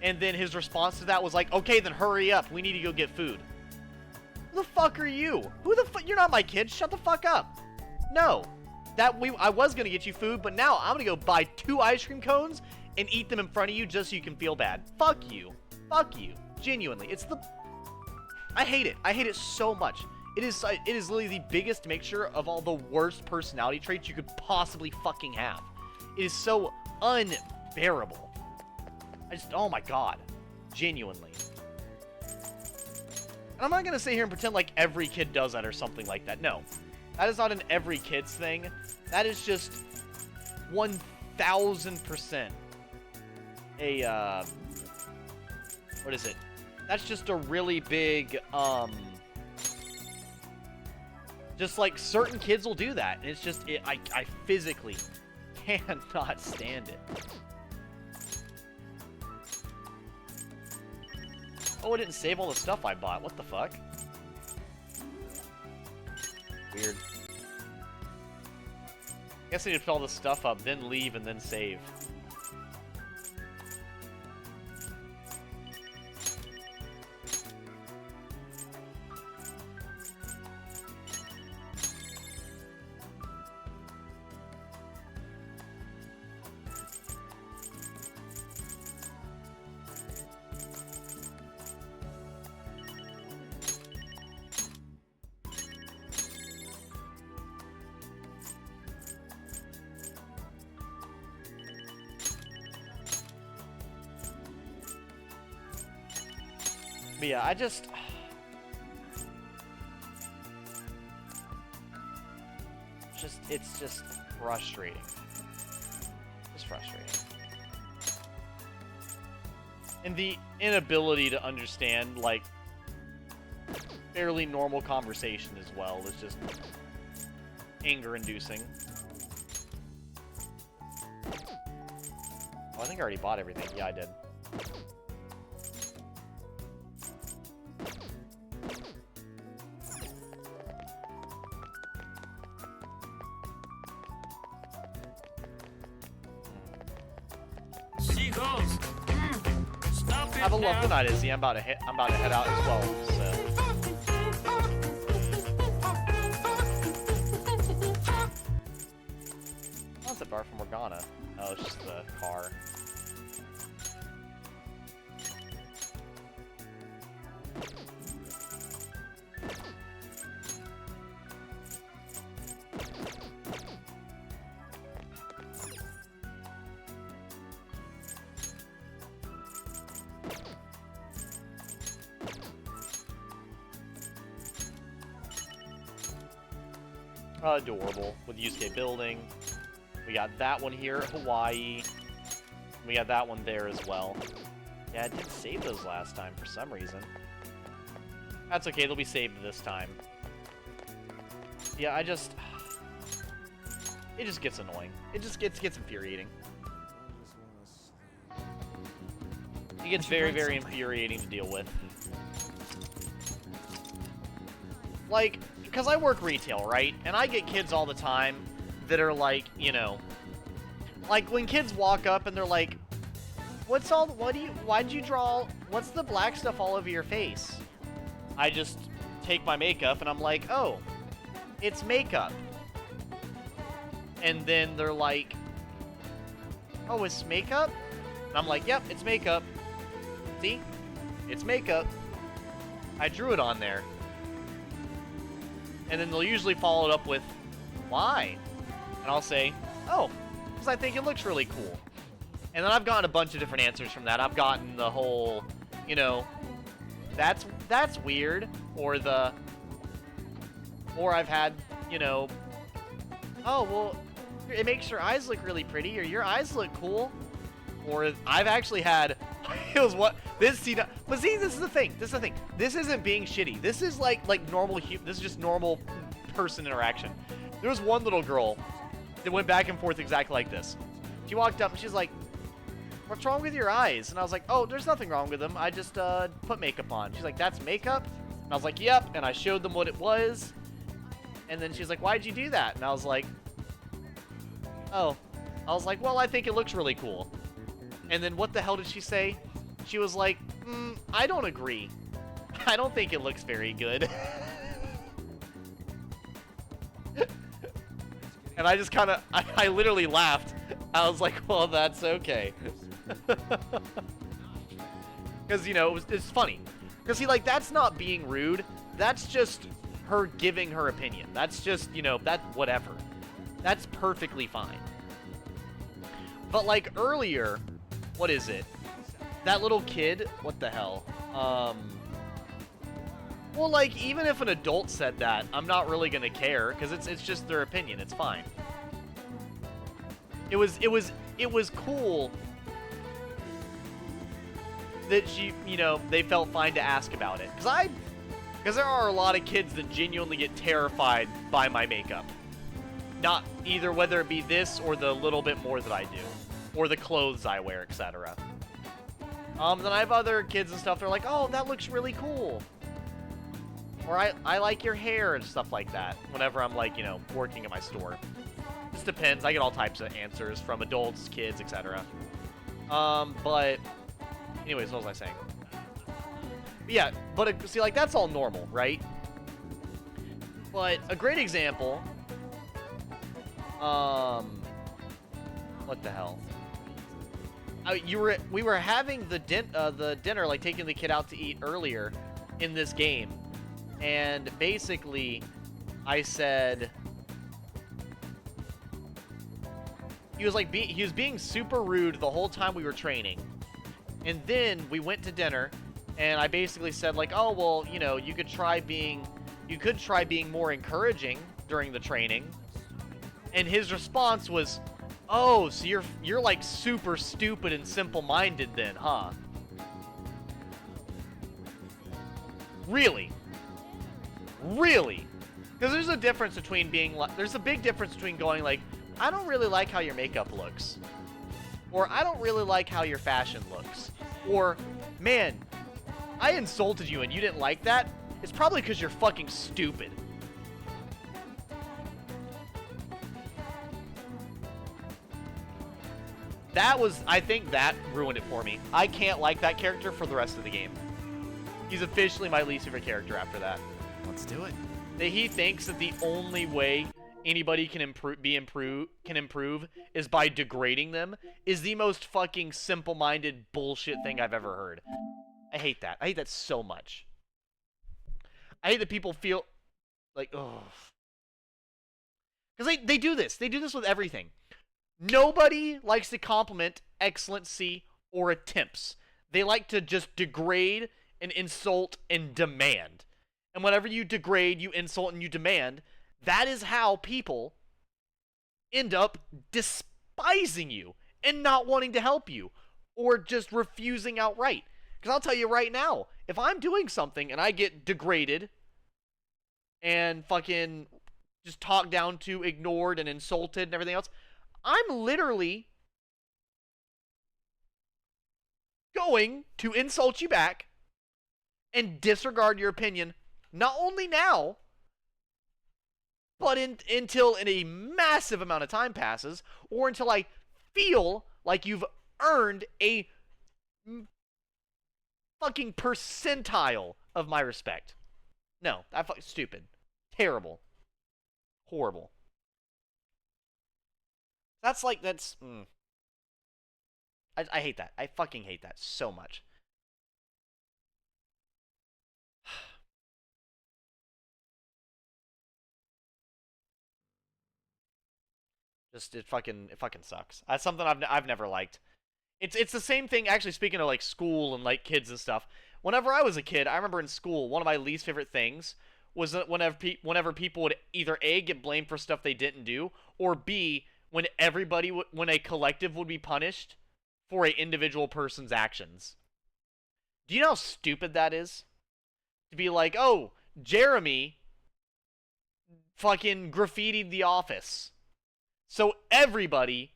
And then his response to that was like, okay, then hurry up. We need to go get food. Who the fuck are you? Who the fuck? You're not my kid. Shut the fuck up. No. I was going to get you food, but now I'm going to go buy 2 ice cream cones and eat them in front of you just so you can feel bad. Fuck you. Fuck you. Genuinely. I hate it. I hate it so much. It is literally the biggest mixture of all the worst personality traits you could possibly fucking have. It is so unbearable. Oh my god. Genuinely. And I'm not going to sit here and pretend like every kid does that or something like that. No. That is not an every kid's thing. That is just 1000% a, what is it? That's just a really big, just like certain kids will do that. And it's just, I physically cannot stand it. Oh, I didn't save all the stuff I bought. What the fuck? Weird. Guess I need to put all this stuff up, then leave, and then save. But yeah, it's just frustrating. Just frustrating. And the inability to understand, like, fairly normal conversation as well is just anger-inducing. Oh, I think I already bought everything. Yeah, I did. Seagulls. Stop it Have a now. lovely night, Izzy. I'm about to head out as well. So. Concept art from Morgana. Oh, it's just the car. Adorable with Yusuke building. We got that one here, Hawaii. We got that one there as well. Yeah, I didn't save those last time for some reason. That's okay, they'll be saved this time. Yeah, it just gets annoying. It just gets infuriating. It gets very, very infuriating to deal with. Like, because I work retail, right? And I get kids all the time that are like, you know, like when kids walk up and they're like, why'd you draw, what's the black stuff all over your face? I just take my makeup and I'm like, oh, it's makeup. And then they're like, oh, it's makeup? And I'm like, yep, it's makeup. See? It's makeup. I drew it on there. And then they'll usually follow it up with, why? And I'll say, oh, because I think it looks really cool. And then I've gotten a bunch of different answers from that. I've gotten the whole, you know, that's weird. Or I've had, you know, oh, well, it makes your eyes look really pretty, or your eyes look cool. Or I've actually had, it was what, this is the thing, this isn't being shitty. This is like normal, this is just normal person interaction. There was one little girl that went back and forth exactly like this. She walked up and she's like, what's wrong with your eyes? And I was like, oh, there's nothing wrong with them. I just put makeup on. She's like, that's makeup? And I was like, yep. And I showed them what it was. And then she's like, why'd you do that? And I was like, oh. I was like, well, I think it looks really cool. And then what the hell did she say? She was like, I don't agree. I don't think it looks very good. And I just kind of, I literally laughed. I was like, well, that's okay. Because, you know, it's funny. Because, see, like, that's not being rude. That's just her giving her opinion. That's just, you know, that's whatever. That's perfectly fine. But, like, earlier, what is it? That little kid, what the hell? Well, like, even if an adult said that, I'm not really gonna care, because it's just their opinion. It's fine. It was cool that you know, they felt fine to ask about it. Because there are a lot of kids that genuinely get terrified by my makeup. Not either whether it be this or the little bit more that I do. Or the clothes I wear, etc. Then I have other kids and stuff, they're like, oh, that looks really cool. Or I like your hair and stuff like that. Whenever I'm, like, you know, working at my store. Just depends. I get all types of answers from adults, kids, etc. But anyways, what was I saying? But yeah, but see, like, that's all normal, right? But a great example. What the hell? We were having the dinner, like taking the kid out to eat earlier in this game, and basically, I said he was being super rude the whole time we were training, and then we went to dinner, and I basically said like, oh well, you know, you could try being more encouraging during the training, and his response was, oh, so you're like super stupid and simple-minded then, huh? Really? Really? Because there's a difference between being like, there's a big difference between going like, I don't really like how your makeup looks. Or, I don't really like how your fashion looks. Or, man, I insulted you and you didn't like that? It's probably because you're fucking stupid. I think that ruined it for me. I can't like that character for the rest of the game. He's officially my least favorite character after that. Let's do it. That he thinks that the only way anybody can improve is by degrading them is the most fucking simple-minded bullshit thing I've ever heard. I hate that. I hate that so much. I hate that people feel like, oh. Because they do this. They do this with everything. Nobody likes to compliment excellency or attempts. They like to just degrade and insult and demand. And whenever you degrade, you insult, and you demand, that is how people end up despising you and not wanting to help you or just refusing outright. Because I'll tell you right now, if I'm doing something and I get degraded and fucking just talked down to, ignored, and insulted and everything else, I'm literally going to insult you back and disregard your opinion, not only now, but until a massive amount of time passes, or until I feel like you've earned a fucking percentile of my respect. No, that's fucking stupid. Terrible. Horrible. That's. I hate that. I fucking hate that so much. Just it fucking sucks. That's something I've never liked. It's the same thing. Actually, speaking of like school and like kids and stuff. Whenever I was a kid, I remember in school one of my least favorite things was that whenever people would either A, get blamed for stuff they didn't do, or B, when when a collective would be punished for a individual person's actions. Do you know how stupid that is? To be like, oh, Jeremy fucking graffitied the office, so everybody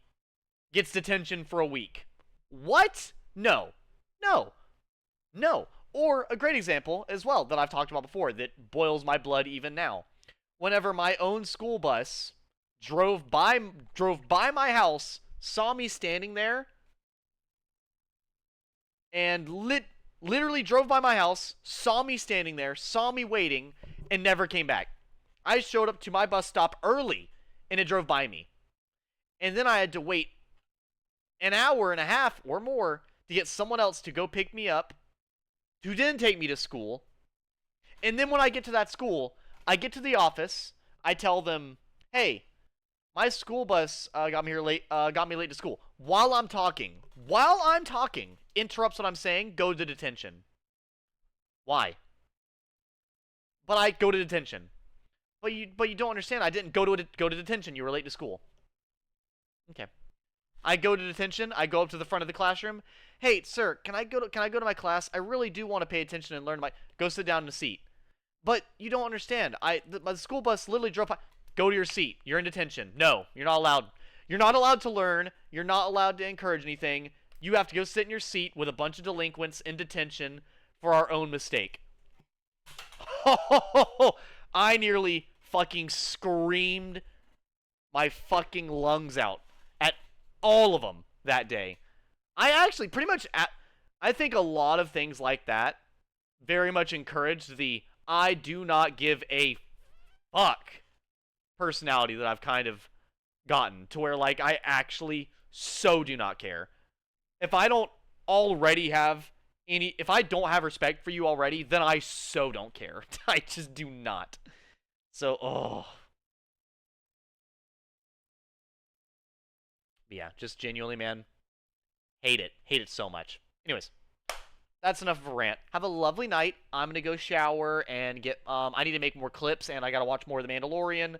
gets detention for a week. What? No. No. No. Or a great example as well that I've talked about before that boils my blood even now. Whenever my own school bus drove by my house, saw me standing there, and literally drove by my house, saw me standing there, saw me waiting, and never came back. I showed up to my bus stop early, and it drove by me. And then I had to wait an hour and a half or more to get someone else to go pick me up, who didn't take me to school. And then when I get to that school, I get to the office, I tell them, hey, my school bus got me late to school. While I'm talking, interrupts what I'm saying, go to detention. Why? But I go to detention. But you don't understand. I didn't go to detention. You were late to school. Okay. I go to detention. I go up to the front of the classroom. Hey, sir, can I go to my class? I really do want to pay attention and learn go sit down in a seat. But you don't understand. My school bus literally drove by. Go to your seat. You're in detention. No, you're not allowed. You're not allowed to learn. You're not allowed to encourage anything. You have to go sit in your seat with a bunch of delinquents in detention for our own mistake. I nearly fucking screamed my fucking lungs out at all of them that day. I actually I think a lot of things like that very much encouraged the I do not give a fuck personality that I've kind of gotten to where like I actually so do not care. If I don't already have if I don't have respect for you already, then I so don't care. I just do not. So, But yeah, just genuinely, man, hate it. Hate it so much. Anyways, that's enough of a rant. Have a lovely night. I'm going to go shower and get, I need to make more clips, and I got to watch more of The Mandalorian.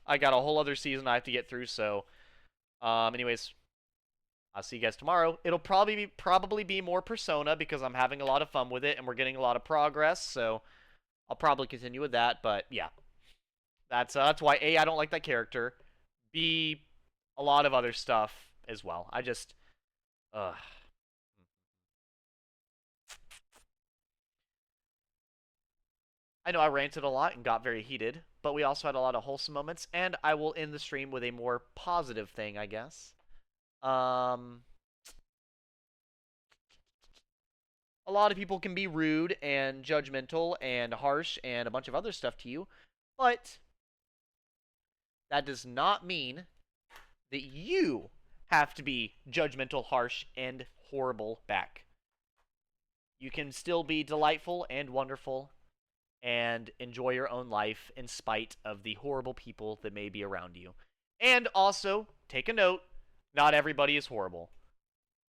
I got a whole other season I have to get through, so, anyways, I'll see you guys tomorrow. It'll probably be more Persona because I'm having a lot of fun with it, and we're getting a lot of progress, so I'll probably continue with that, but yeah. That's why, A, I don't like that character. B, a lot of other stuff as well. Ugh. I know I ranted a lot and got very heated, but we also had a lot of wholesome moments, and I will end the stream with a more positive thing, I guess. A lot of people can be rude and judgmental and harsh and a bunch of other stuff to you, but that does not mean that you have to be judgmental, harsh, and horrible back. You can still be delightful and wonderful and enjoy your own life in spite of the horrible people that may be around you. And also, take a note, not everybody is horrible.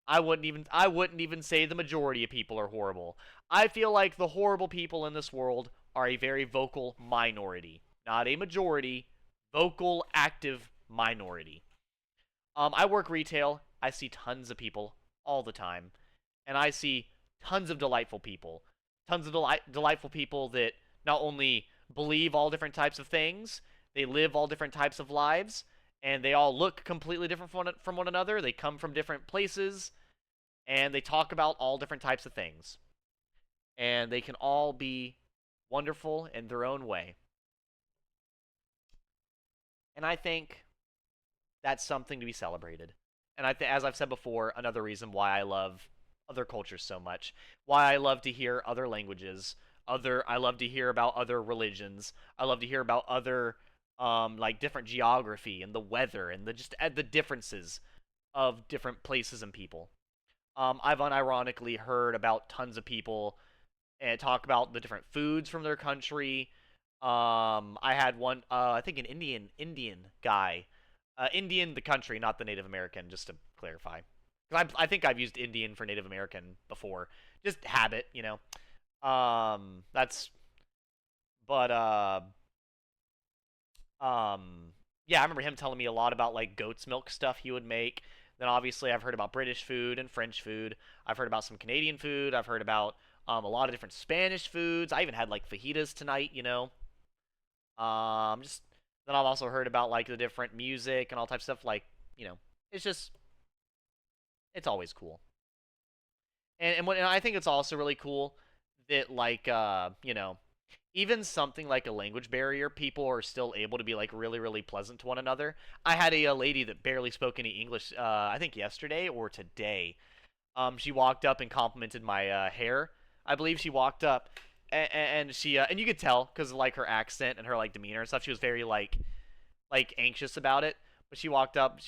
I wouldn't even say the majority of people are horrible. I feel like the horrible people in this world are a very vocal minority, not a majority, vocal active minority. I work retail. I see tons of people all the time, and I see tons of delightful people. Tons of delightful people that not only believe all different types of things, they live all different types of lives, and they all look completely different from one another. They come from different places, and they talk about all different types of things. And they can all be wonderful in their own way. And I think that's something to be celebrated. And as I've said before, another reason why I love other cultures so much, why I love to hear other languages, I love to hear about other religions, I love to hear about other like different geography and the weather and the differences of different places and people. I've unironically heard about tons of people and talk about the different foods from their country. I had one, I think an Indian guy, Indian the country, not the Native American, just to clarify. Because I think I've used Indian for Native American before, just habit, you know. That's, but yeah, I remember him telling me a lot about like goat's milk stuff he would make. Then obviously I've heard about British food and French food. I've heard about some Canadian food. I've heard about a lot of different Spanish foods. I even had like fajitas tonight, you know. Just then I've also heard about like the different music and all types of stuff. Like, you know, it's just it's always cool. And I think it's also really cool that like you know, even something like a language barrier, people are still able to be like really pleasant to one another. I had a lady that barely spoke any English, I think yesterday or today. She walked up and complimented my hair. I believe she walked up and she and you could tell because of like her accent and her like demeanor and stuff. She was very like anxious about it. But she walked up.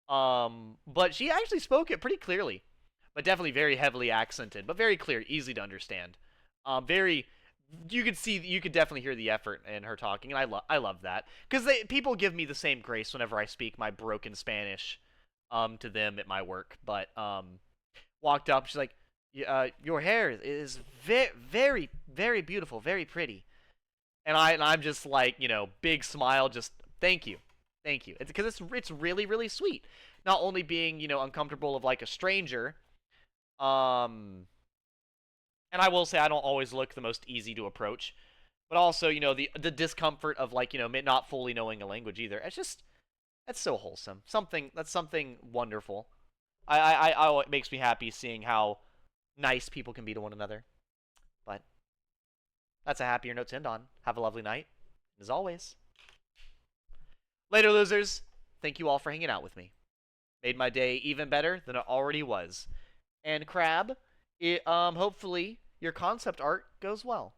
But she actually spoke it pretty clearly, but definitely very heavily accented, but very clear, easy to understand. Very you could definitely hear the effort in her talking, and I love that because people give me the same grace whenever I speak my broken Spanish to them at my work. But walked up, she's like, your hair is very beautiful, very pretty, and I'm just like, you know, big smile, just thank you. Thank you. It's because it's really sweet. Not only being, you know, uncomfortable of like a stranger, and I will say I don't always look the most easy to approach, but also, you know, the discomfort of like, you know, not fully knowing a language either. That's so wholesome. That's something wonderful. It makes me happy seeing how nice people can be to one another. But that's a happier note to end on. Have a lovely night. As always. Later, losers. Thank you all for hanging out with me. Made my day even better than it already was. And Crab, hopefully your concept art goes well.